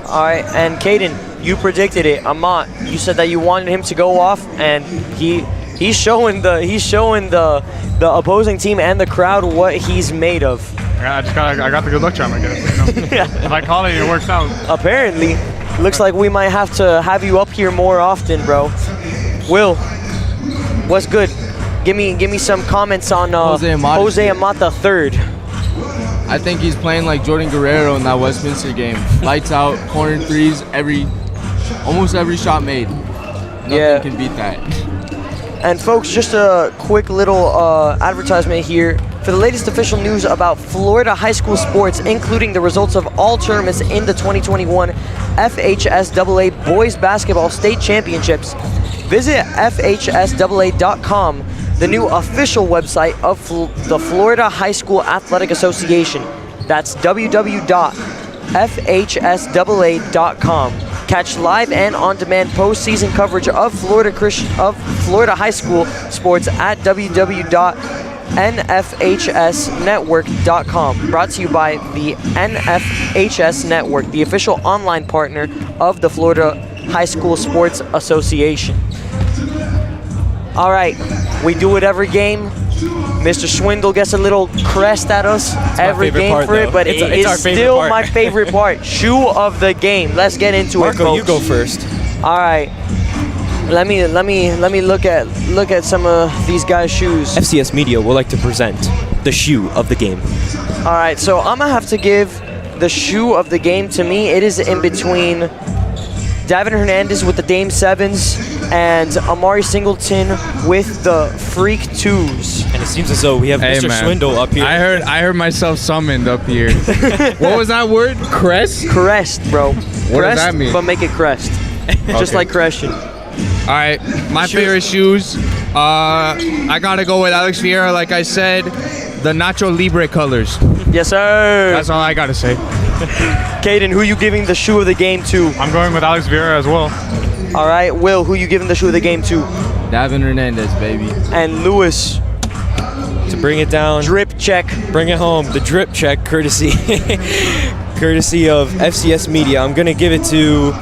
All right, and Caden, you predicted it. Amont, you said that you wanted him to go off, and he's showing the opposing team and the crowd what he's made of. I got the good luck charm, I guess. You know? Yeah. If I call it, it works out. Apparently, looks like we might have to have you up here more often, bro. Will, what's good? Give me some comments on Jose Amont the third. I think he's playing like Jordan Guerrero in that Westminster game. Lights out, corner threes, almost every shot made. Nothing can beat that. And folks, just a quick little advertisement here. For the latest official news about Florida high school sports, including the results of all tournaments in the 2021 FHSAA Boys Basketball State Championships, visit FHSAA.com, the new official website of the Florida High School Athletic Association. That's www.fhsaa.com. Catch live and on-demand postseason coverage of Florida high school sports at www.nfhsnetwork.com. Brought to you by the NFHS Network, the official online partner of the Florida High School Sports Association. All right, we do it every game. Mr. Swindle gets a little crest at us every game for it, but it's still my favorite part. Shoe of the game. Let's get into it, folks. Marco, you go first. All right. Let me look at some of these guys' shoes. FCS Media would like to present the shoe of the game. All right, so I'm gonna have to give the shoe of the game. To me, it is in between Davin Hernandez with the Dame 7s and Amari Singleton with the Freak 2s. And it seems as though we have Mr. Swindle up here. I heard myself summoned up here. What was that word? Crest? Crest, bro. What does that mean? But make it crest. Just like Christian. All right, my favorite shoes. I gotta go with Alex Vieira. Like I said, the Nacho Libre colors. Yes, sir. That's all I gotta say. Caden, who you giving the shoe of the game to? I'm going with Alex Vieira as well. All right, Will, who you giving the shoe of the game to? Davin Hernandez, baby. And Lewis. To bring it down. Drip check. Bring it home. The drip check, courtesy of FCS Media. I'm gonna give it to.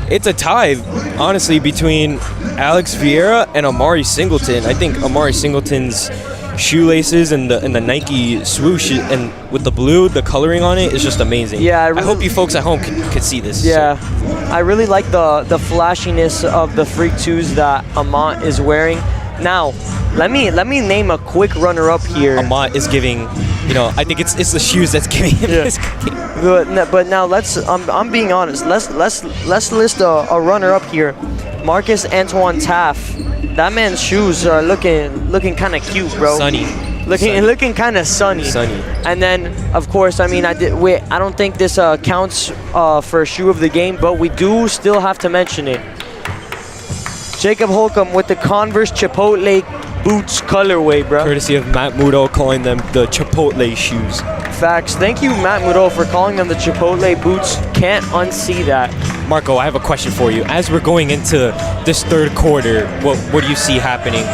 It's a tie, honestly, between Alex Vieira and Amari Singleton. I think Amari Singleton's shoelaces and the Nike swoosh and with the blue, the coloring on it is just amazing. Yeah, I hope you folks at home could see this. Yeah, so. I really like the flashiness of the Freak 2s that Amont is wearing. Now, let me name a quick runner-up here. Amont is giving, you know, I think it's the shoes that's giving him this game. But now I'm being honest. Let's list a runner-up here. Marcus Antoine Taff. That man's shoes are looking kind of cute, bro. Sunny. Looking kind of sunny. Sunny. And then, of course, I mean, I don't think this counts for shoe of the game, but we do still have to mention it. Jacob Holcomb with the Converse Chipotle boots colorway, bro. Courtesy of Matt Mudo calling them the Chipotle shoes. Facts. Thank you, Matt Mudo, for calling them the Chipotle boots. Can't unsee that. Marco, I have a question for you. As we're going into this third quarter, what do you see happening?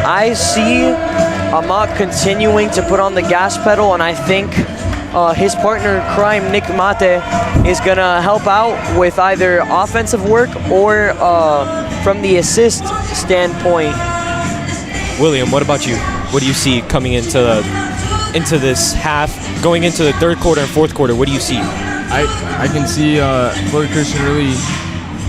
I see Amont continuing to put on the gas pedal, and I think his partner in crime, Nick Mate, is going to help out with either offensive work or from the assist standpoint. William, what about you? What do you see coming into into this half, going into the third quarter and fourth quarter? What do you see? I can see Florida Christian really,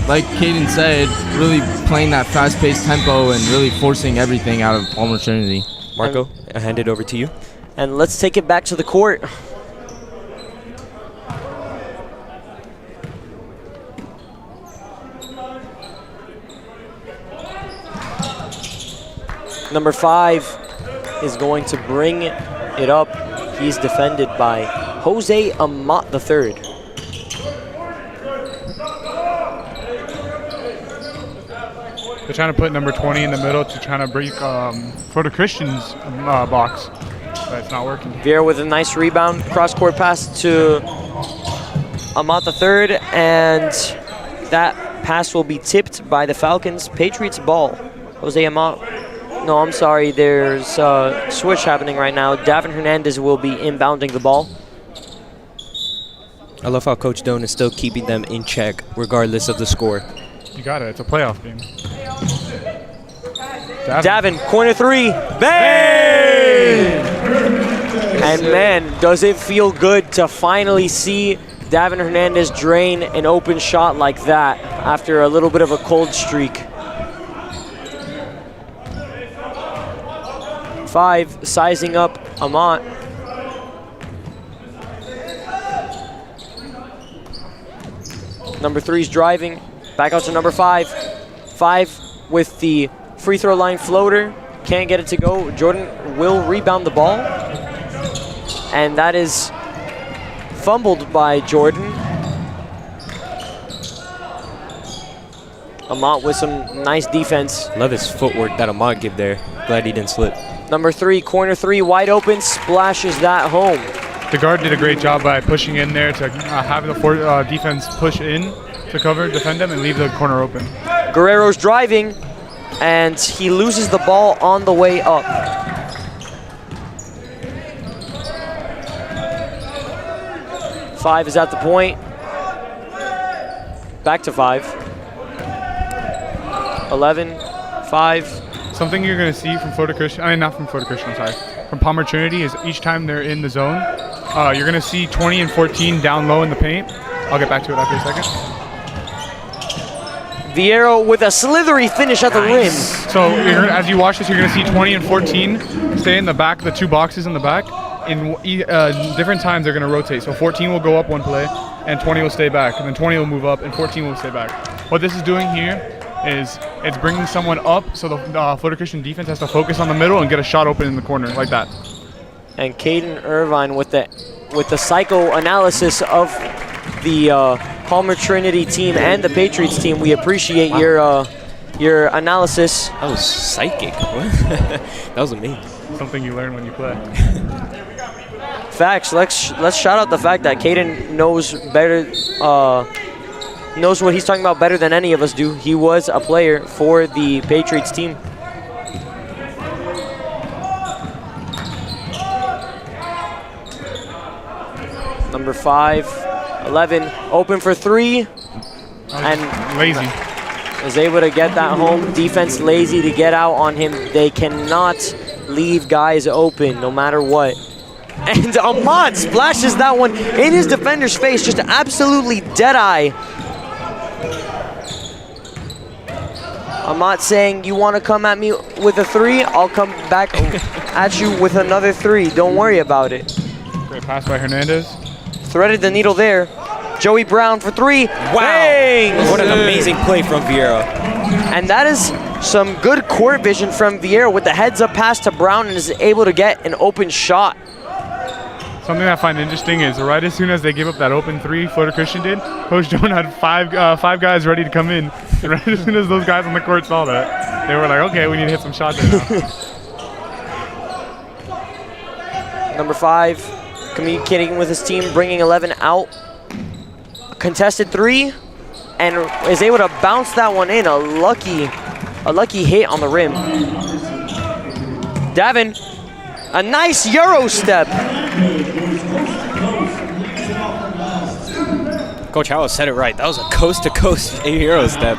like Caden said, really playing that fast-paced tempo and really forcing everything out of Palmer Trinity. Marco, I hand it over to you. And let's take it back to the court. Number 5 is going to bring it up. He's defended by Jose Amont III. They're trying to put number 20 in the middle to try to break Florida Christian's box, but it's not working. Vieira with a nice rebound, cross-court pass to Amont III, and that pass will be tipped by the Falcons. Patriots ball. Jose Amont. No, I'm sorry. There's a switch happening right now. Davin Hernandez will be inbounding the ball. I love how Coach Doan is still keeping them in check regardless of the score. You got it. It's a playoff game. Davin, corner 3. Bang! And man, does it feel good to finally see Davin Hernandez drain an open shot like that after a little bit of a cold streak. 5 sizing up Amont. Number 3's driving. Back out to number 5. 5 with the free throw line floater. Can't get it to go. Jordan will rebound the ball. And that is fumbled by Jordan. Amont with some nice defense. Love his footwork that Amont give there. Glad he didn't slip. Number 3, corner 3, wide open, splashes that home. The guard did a great job by pushing in there to have the defense push in to cover, defend them, and leave the corner open. Guerrero's driving, and he loses the ball on the way up. Five is at the point. Back to 5. 11, 5. Something you're going to see from Florida Christian, I mean not from Florida Christian, I'm sorry, from Palmer Trinity is each time they're in the zone, you're going to see 20 and 14 down low in the paint. I'll get back to it after a second. Vieira with a slithery finish at the rim. So as you watch this, you're going to see 20 and 14 stay in the back, the 2 boxes in the back. In different times, they're going to rotate. So 14 will go up one play, and 20 will stay back. And then 20 will move up, and 14 will stay back. What this is doing here is it's bringing someone up so the Florida Christian defense has to focus on the middle and get a shot open in the corner like that. And Caden Irvine with the psychoanalysis of the Palmer Trinity team and the Patriots team. We appreciate your analysis. That was psychic. That was amazing. Something you learn when you play. Facts. Let's shout out the fact that Caden knows better. Knows what he's talking about better than any of us do. He was a player for the Patriots team. Number 5, 11, open for 3, and lazy. is able to get that home. Defense lazy to get out on him. They cannot leave guys open no matter what. And Amont splashes that one in his defender's face, just absolutely dead eye. Amont saying, you want to come at me with a 3? I'll come back at you with another 3. Don't worry about it. Great pass by Hernandez. Threaded the needle there. Joey Brown for 3. Wow. Bang! What an amazing play from Vieira. And that is some good court vision from Vieira with the heads-up pass to Brown and is able to get an open shot. Something I find interesting is right as soon as they give up that open 3, Florida Christian did, Coach Doan had five guys ready to come in. And right as soon as those guys on the court saw that, they were like, okay, we need to hit some shots right now. Number 5, communicating with his team, bringing 11 out. Contested 3, and is able to bounce that one in. A lucky hit on the rim. Davin, a nice Euro step. Coach Howell said it right. That was a coast-to-coast Euro step.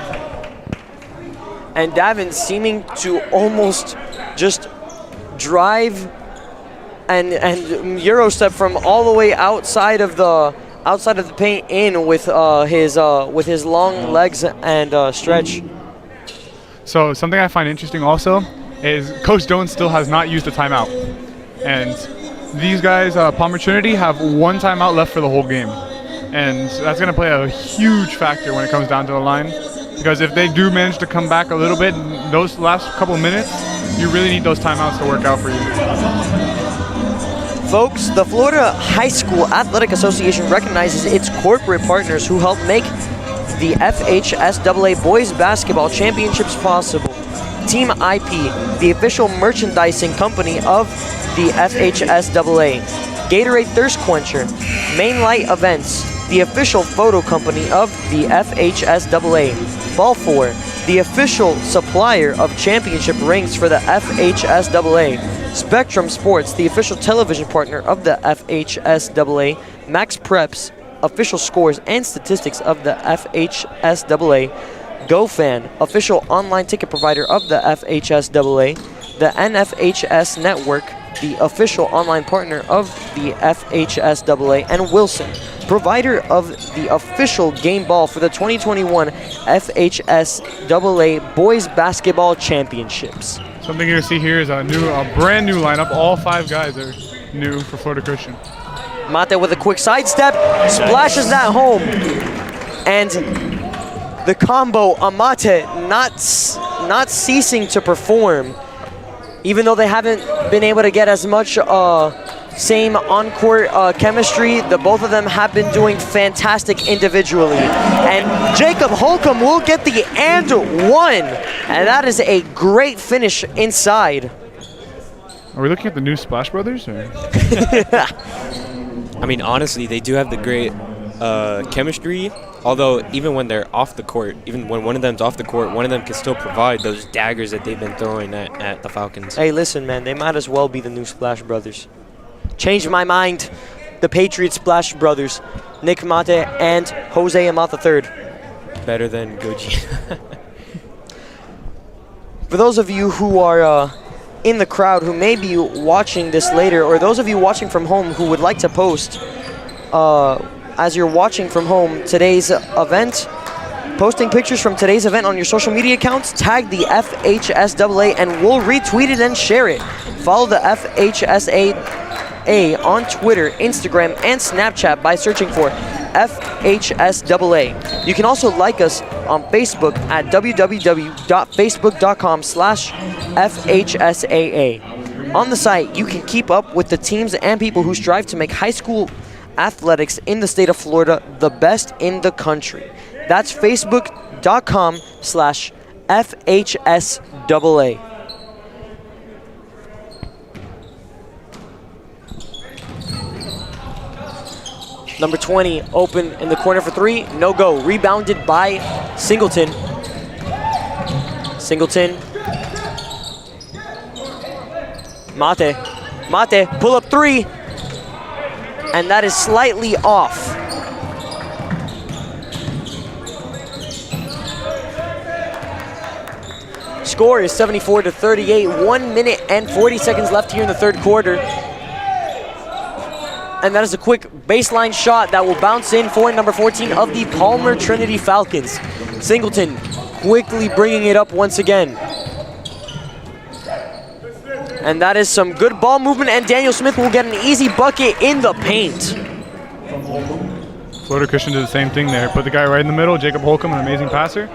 And Davin seeming to almost just drive and Euro step from all the way outside of the paint in with his long legs and stretch. So something I find interesting also is Coach Doan still has not used a timeout, and these guys, Palmer Trinity, have one timeout left for the whole game, and that's going to play a huge factor when it comes down to the line, because if they do manage to come back a little bit in those last couple minutes, you really need those timeouts to work out for you. Folks, the Florida High School Athletic Association recognizes its corporate partners who help make the FHSAA Boys Basketball Championships possible. Team IP, the official merchandising company of the FHSAA. Gatorade Thirst Quencher, Main Light Events, the official photo company of the FHSAA. Ball 4, the official supplier of championship rings for the FHSAA. Spectrum Sports, the official television partner of the FHSAA. Max Preps, official scores and statistics of the FHSAA. GoFan, official online ticket provider of the FHSAA. The NFHS Network, the official online partner of the FHSAA. And Wilson, provider of the official game ball for the 2021 FHSAA Boys Basketball Championships. Something you're going to see here is a brand new lineup. All 5 guys are new for Florida Christian. Mate with a quick sidestep, splashes that home. And the combo, Amate not ceasing to perform, even though they haven't been able to get as much same on-court chemistry. The both of them have been doing fantastic individually. And Jacob Holcomb will get the and one. And that is a great finish inside. Are we looking at the new Splash Brothers? Or? I mean, honestly, they do have the great chemistry. Although, even when they're off the court, even when one of them's off the court, one of them can still provide those daggers that they've been throwing at the Falcons. Hey, listen, man, they might as well be the new Splash Brothers. Changed my mind. The Patriot Splash Brothers, Nick Mate and Jose Amat III. Better than Goji. For those of you who are in the crowd who may be watching this later, or those of you watching from home who would like to post as you're watching from home today's event, posting pictures from today's event on your social media accounts, tag the FHSAA and we'll retweet it and share it. Follow the FHSAA on Twitter, Instagram, and Snapchat by searching for FHSAA. You can also like us on Facebook at www.facebook.com/FHSAA. On the site, you can keep up with the teams and people who strive to make high school athletics in the state of Florida the best in the country. That's facebook.com/FHSAA. Number 20, open in the corner for 3, no go. Rebounded by Singleton. Singleton. Mate, pull up 3. And that is slightly off. Score is 74-38, 1 minute and 40 seconds left here in the third quarter. And that is a quick baseline shot that will bounce in for number 14 of the Palmer Trinity Falcons. Singleton quickly bringing it up once again. And that is some good ball movement, and Daniel Smith will get an easy bucket in the paint. Florida Christian did the same thing there. Put the guy right in the middle, Jacob Holcomb, an amazing passer.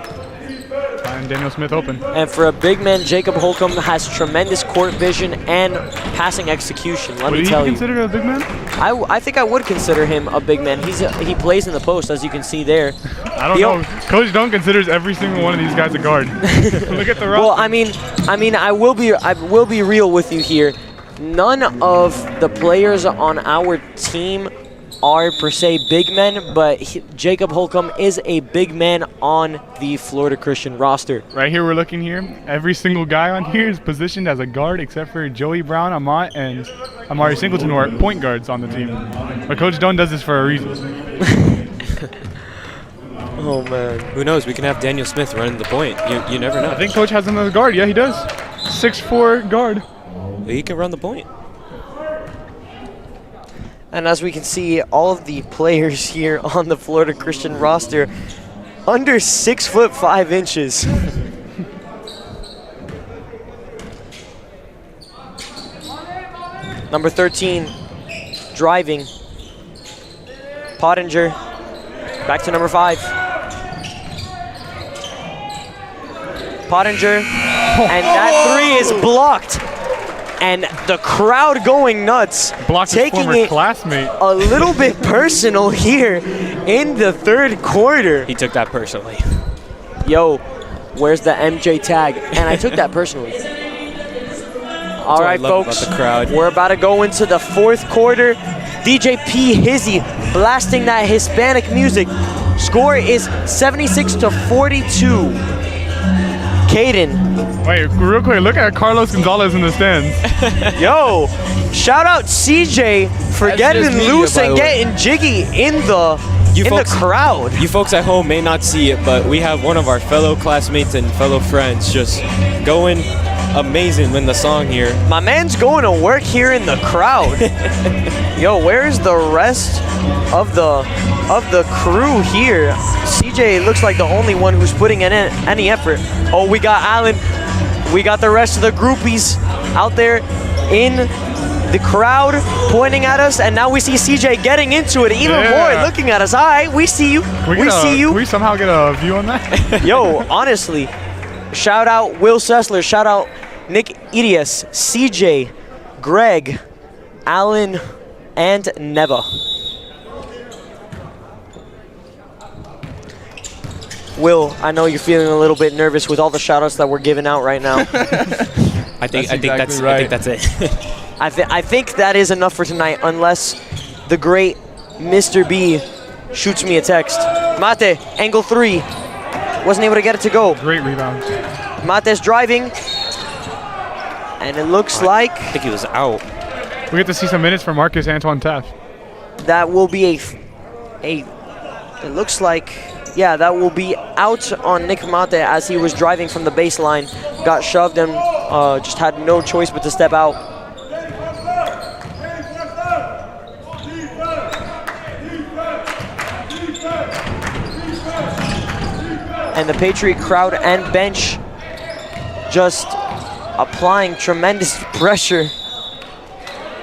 And Daniel Smith open. And for a big man, Jacob Holcomb has tremendous court vision and passing execution, let me tell you. Would you consider him a big man? I think I would consider him a big man. He plays in the post, as you can see there. I don't know. Coach Doan considers every single one of these guys a guard. Look at the roster. Well, I mean, I will be real with you here. None of the players on our team are per se big men, but Jacob Holcomb is a big man on the Florida Christian roster. Right here, we're looking here. Every single guy on here is positioned as a guard except for Joey Brown, Amont, and Amari Singleton, who are point guards on the team. But Coach Doan does this for a reason. Oh, man. Who knows? We can have Daniel Smith running the point. You never know. I think Coach has him as a guard. Yeah, he does. 6'4" guard. He can run the point. And as we can see, all of the players here on the Florida Christian roster under 6'5". Number 13, driving. Pottinger, back to number 5. Pottinger, and that 3 is blocked. And the crowd going nuts, Blocked his taking former it classmate. a little bit personal here in the 3rd quarter. He took that personally. Yo, where's the MJ tag? And I took that personally. All what I right, love folks, about the crowd. we're about to go into the 4th quarter. DJ P. Hizzy blasting that Hispanic music. Score is 76-42. Caden. Wait, real quick, look at Carlos Gonzalez in the stands. Yo, shout out CJ for That's getting just media, loose by and the way. getting jiggy in the crowd. You folks at home may not see it, but we have one of our fellow classmates and fellow friends just going amazing when the song here. My man's going to work here in the crowd. Yo, where's the rest of the crew here? CJ looks like the only one who's putting in any effort. Oh, we got Alan. We got the rest of the groupies out there in the crowd pointing at us, and now we see CJ getting into it even more, looking at us. All right, we see you. We see you. Can we somehow get a view on that? Yo, honestly, shout out Will Sessler, shout out Nick Idias, CJ, Greg, Alan, and Neva. Will, I know you're feeling a little bit nervous with all the shout-outs that we're giving out right now. I think that's it. I think that is enough for tonight, unless the great Mr. B shoots me a text. Mate, angle 3. Wasn't able to get it to go. Great rebound. Mate's driving. And it looks like I think he was out. We get to see some minutes from Marcus Antoine Taft. that will be it looks like, yeah, that will be out on Nick Mate as he was driving from the baseline. Got shoved and just had no choice but to step out. And the Patriot crowd and bench just applying tremendous pressure.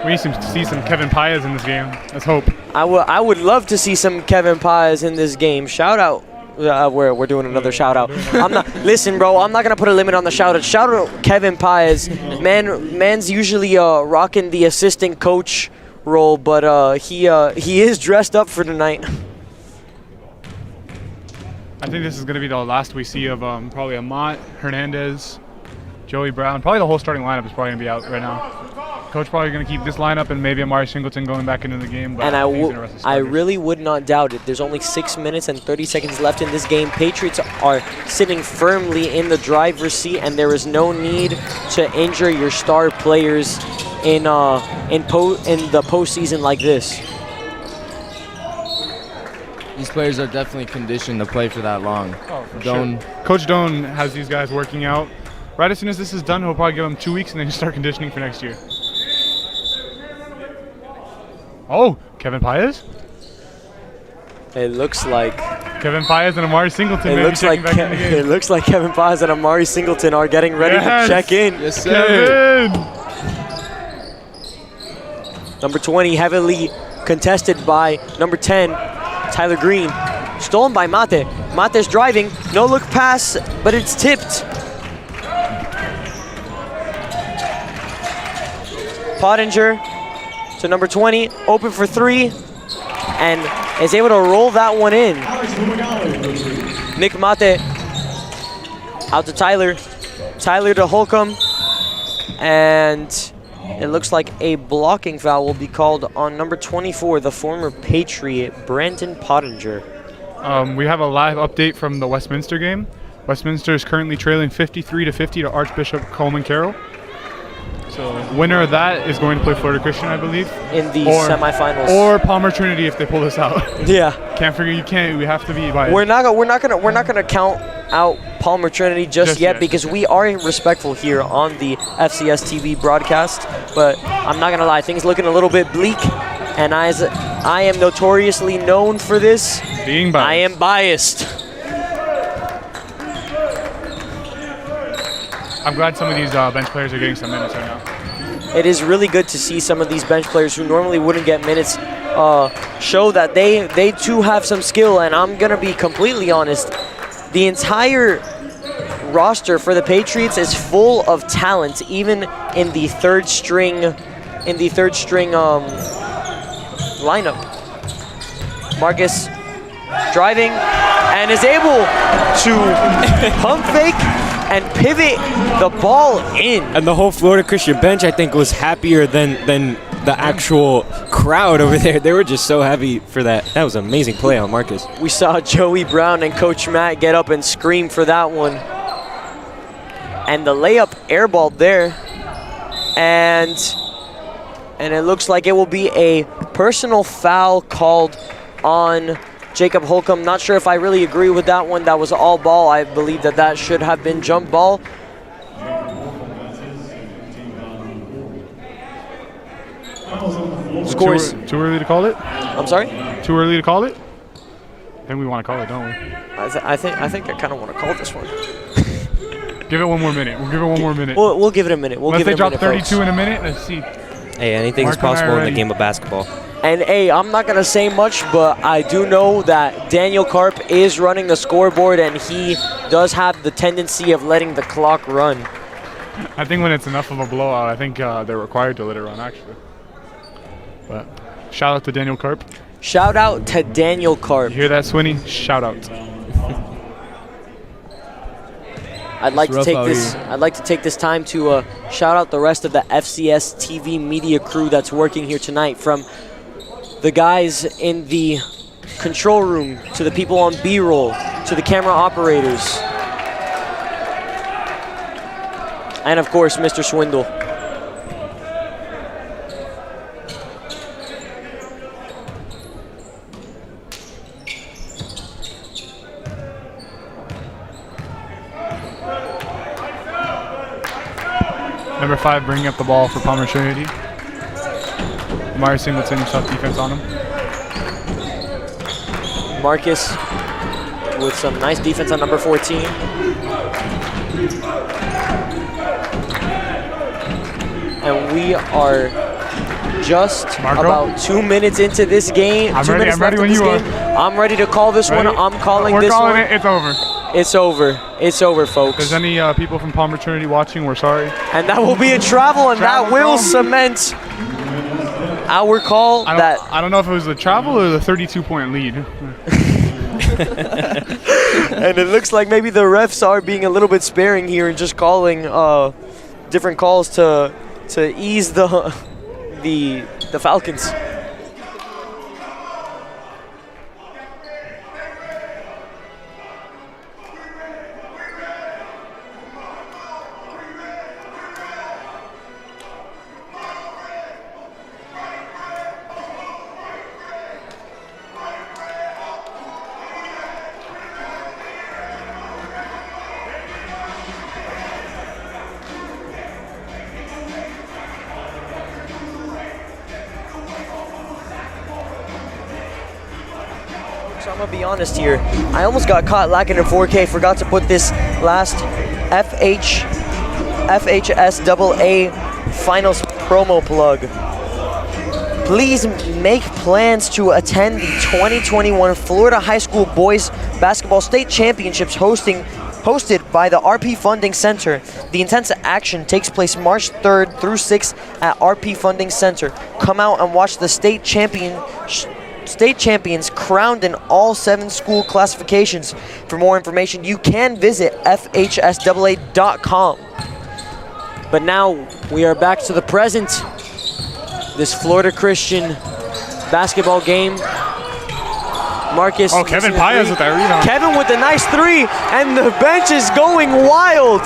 We need to see some Kevin Paez in this game. Let's hope. I would love to see some Kevin Paez in this game. Shout out. We're doing another shout out. Listen, bro, I'm not gonna put a limit on the shout out. Shout out Kevin Paez. Man's usually rocking the assistant coach role, but he is dressed up for tonight. I think this is going to be the last we see of probably Amont, Hernandez, Joey Brown. Probably the whole starting lineup is probably going to be out right now. Coach probably going to keep this lineup and maybe Amari Singleton going back into the game. But And I I really would not doubt it. There's only 6 minutes and 30 seconds left in this game. Patriots are sitting firmly in the driver's seat, and there is no need to injure your star players in the postseason like this. These players are definitely conditioned to play for that long. Oh, for sure. Coach Doan has these guys working out. Right as soon as this is done, he'll probably give them 2 weeks and then start conditioning for next year. Oh, Kevin Paez? It looks like Kevin Paez and Amari Singleton. it looks like Kevin Paez and Amari Singleton are getting ready to check in. Yes, sir. Kevin! Number 20 heavily contested by number 10, Tyler Green. Stolen by Mate. Mate's driving, no look pass, but it's tipped. Pottinger to number 20, open for 3, and is able to roll that one in. Nick Mate out to Tyler. Tyler to Holcomb, and it looks like a blocking foul will be called on number 24, the former Patriot, Brandon Pottinger. We have a live update from the Westminster game. Westminster is currently trailing 53-50 to Archbishop Coleman Carroll. So winner of that is going to play Florida Christian, I believe. In the semifinals. Or Palmer Trinity if they pull this out. Yeah. Can't figure. You can't. We have to be biased. We're not gonna count out Palmer Trinity just yet because we are respectful here on the FCS TV broadcast. But I'm not gonna lie, things looking a little bit bleak, And as I am notoriously known for this, Being biased. I am biased. I'm glad some of these bench players are getting some minutes right now. It is really good to see some of these bench players who normally wouldn't get minutes show that they too have some skill. And I'm gonna be completely honest, the entire roster for the Patriots is full of talent, even in the third string lineup. Marcus driving and is able to pump fake and pivot the ball in. And the whole Florida Christian bench, I think, was happier than the actual crowd over there. They were just so happy for that. That was an amazing play on Marcus. We saw Joey Brown and Coach Matt get up and scream for that one. And the layup airballed there. And it looks like it will be a personal foul called on Jacob Holcomb. Not sure if I really agree with that one. That was all ball. I believe that should have been jump ball. Scores. Too early to call it? I'm sorry? Too early to call it? I think we want to call it, don't we? I think I kind of want to call this one. Give it one more minute. We'll give it one more minute. We'll give it a minute. Unless they drop 32 in a minute, let's see. Hey, anything is possible in the game of basketball. And hey, I'm not gonna say much, but I do know that Daniel Karp is running the scoreboard, and he does have the tendency of letting the clock run. I think when it's enough of a blowout, I think they're required to let it run, actually. But shout out to Daniel Karp. Shout out to Daniel Karp. You hear that, Swinney? Shout out. I'd like to take this time to shout out the rest of the FCS TV media crew that's working here tonight, from the guys in the control room to the people on B-roll to the camera operators, and of course Mr. Swindle. Number 5 bringing up the ball for Palmer Trinity. Amari Singleton, tough defense on him. Marcus with some nice defense on number 14. And we are just about 2 minutes into this game. I'm ready when you are. I'm ready to call this one. I'm calling this one. We're calling it. It's over. It's over. It's over, folks. If there's any people from Palmer Trinity watching, we're sorry. And that will be a travel, and that will cement our call. I don't know if it was the travel or the 32-point lead. And it looks like maybe the refs are being a little bit sparing here and just calling different calls to ease the Falcons. So I'm gonna be honest here. I almost got caught lacking in 4K. Forgot to put this last FHS finals promo plug. Please make plans to attend the 2021 Florida High School Boys Basketball State Championships hosted by the RP Funding Center. The intense action takes place March 3rd through 6th at RP Funding Center. Come out and watch the state champions crowned in all 7 school classifications. For more information, you can visit FHSAA.com. But now we are back to the present. This Florida Christian basketball game. Marcus. Oh, Kevin Paez with that rebound. Kevin with a nice 3, and the bench is going wild.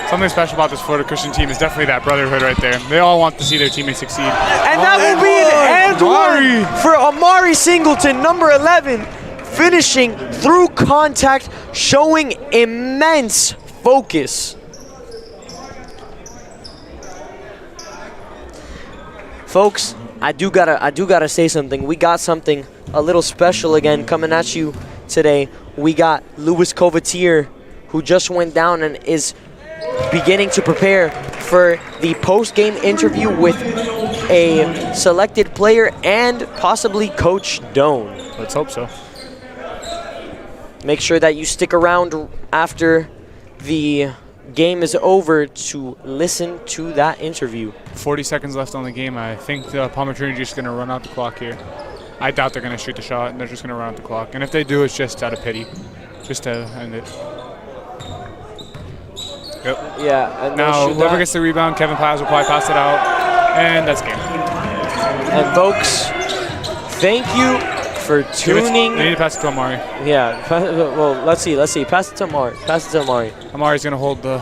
Something special about this Florida Christian team is definitely that brotherhood right there. They all want to see their teammates succeed. And that will be an and one for Amari Singleton, number 11, finishing through contact, showing immense focus. Folks, I do gotta say something. We got something a little special again coming at you today. We got Louis Covatier, who just went down and is beginning to prepare for the post-game interview with a selected player and possibly Coach Doan. Let's hope so. Make sure that you stick around after the game is over to listen to that interview. 40 seconds left on the game. I think the Palmer Trinity is just going to run out the clock here. I doubt they're going to shoot the shot, and they're just going to run out the clock. And if they do, it's just out of pity, just to end it. Yep. Yeah. And Now, whoever gets the rebound, Kevin Paz will probably pass it out, and that's game. And folks, thank you for tuning. They need to pass it to Amari. Yeah. Well, let's see. Pass it to Amari. Amari's going to hold the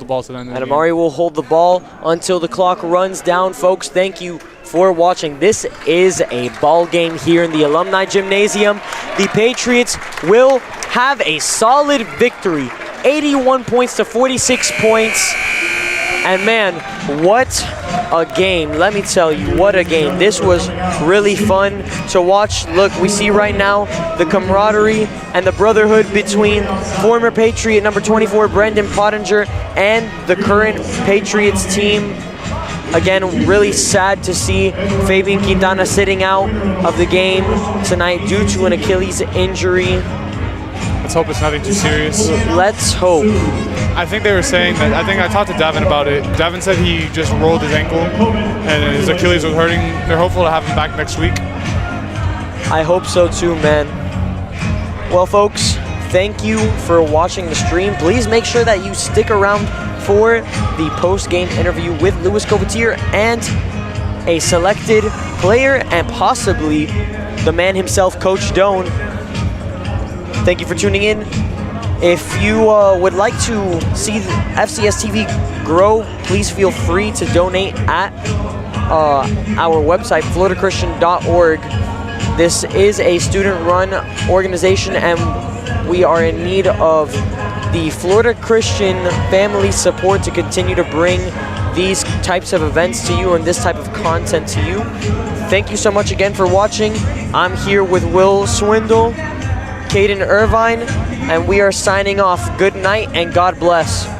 ball to the end of the And game. Amari will hold the ball until the clock runs down. Folks, thank you for watching. This is a ball game here in the Alumni Gymnasium. The Patriots will have a solid victory, 81 points to 46 points. And man, what a game. Let me tell you, what a game. This was really fun to watch. Look, we see right now the camaraderie and the brotherhood between former Patriot number 24, Brendan Pottinger, and the current Patriots team. Again, really sad to see Fabian Quintana sitting out of the game tonight due to an Achilles injury. Let's hope it's nothing too serious. Let's hope. I think they were saying that, I think I talked to Davin about it. Davin said he just rolled his ankle and his Achilles was hurting. They're hopeful to have him back next week. I hope so too, man. Well, folks, thank you for watching the stream. Please make sure that you stick around for the post-game interview with Louis Covatier and a selected player and possibly the man himself, Coach Doan. Thank you for tuning in. If you would like to see FCS TV grow, please feel free to donate at our website, floridachristian.org. This is a student-run organization, and we are in need of the Florida Christian family support to continue to bring these types of events to you and this type of content to you. Thank you so much again for watching. I'm here with Will Swindle, Caden Irvine, and we are signing off. Good night and God bless.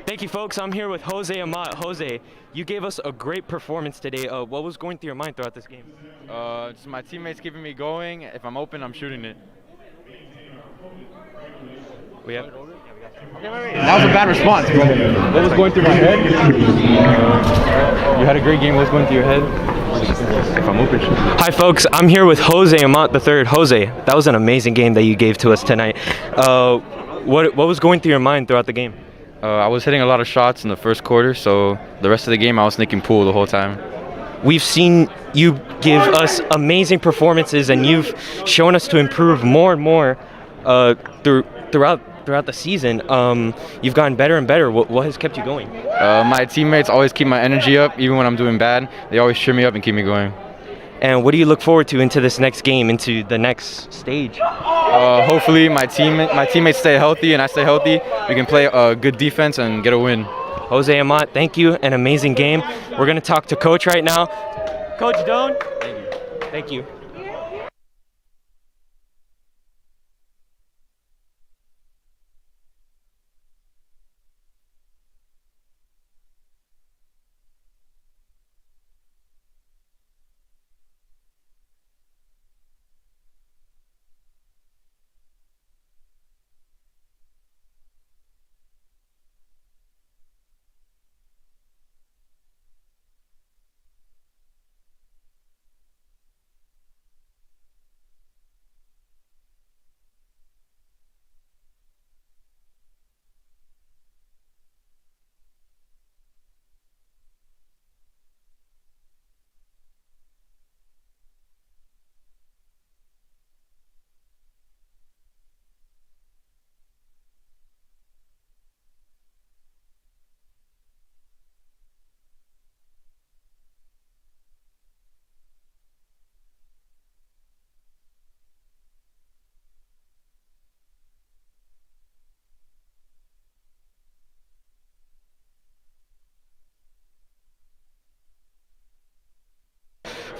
Thank you, folks. I'm here with Jose Amont. Jose, you gave us a great performance today. What was going through your mind throughout this game? Just my teammates keeping me going. If I'm open, I'm shooting it. We have. That was a bad response. What was going through my head? You had a great game. What was going through your head? If I'm open. Hi, folks. I'm here with Jose Amont III. Jose, that was an amazing game that you gave to us tonight. What was going through your mind throughout the game? I was hitting a lot of shots in the first quarter, so the rest of the game I was sneaking pool the whole time. We've seen you give us amazing performances, and you've shown us to improve more and more throughout the season. You've gotten better and better. What has kept you going? My teammates always keep my energy up, even when I'm doing bad. They always cheer me up and keep me going. And what do you look forward to into this next game, into the next stage? Hopefully my teammates stay healthy and I stay healthy. We can play a good defense and get a win. Jose Amont, thank you. An amazing game. We're going to talk to Coach right now. Coach Doan. Thank you. Thank you.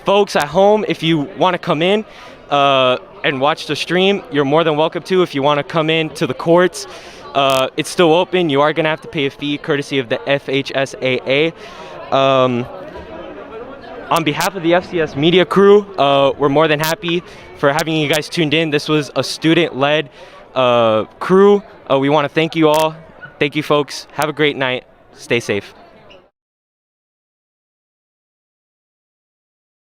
folks at home, if you want to come in and watch the stream, you're more than welcome to. If you want to come in to the courts, it's still open. You are going to have to pay a fee courtesy of the FHSAA. On behalf of the FCS media crew, we're more than happy for having you guys tuned in. This was a student-led crew. We want to thank you all. Thank you, folks. Have a great night. Stay safe.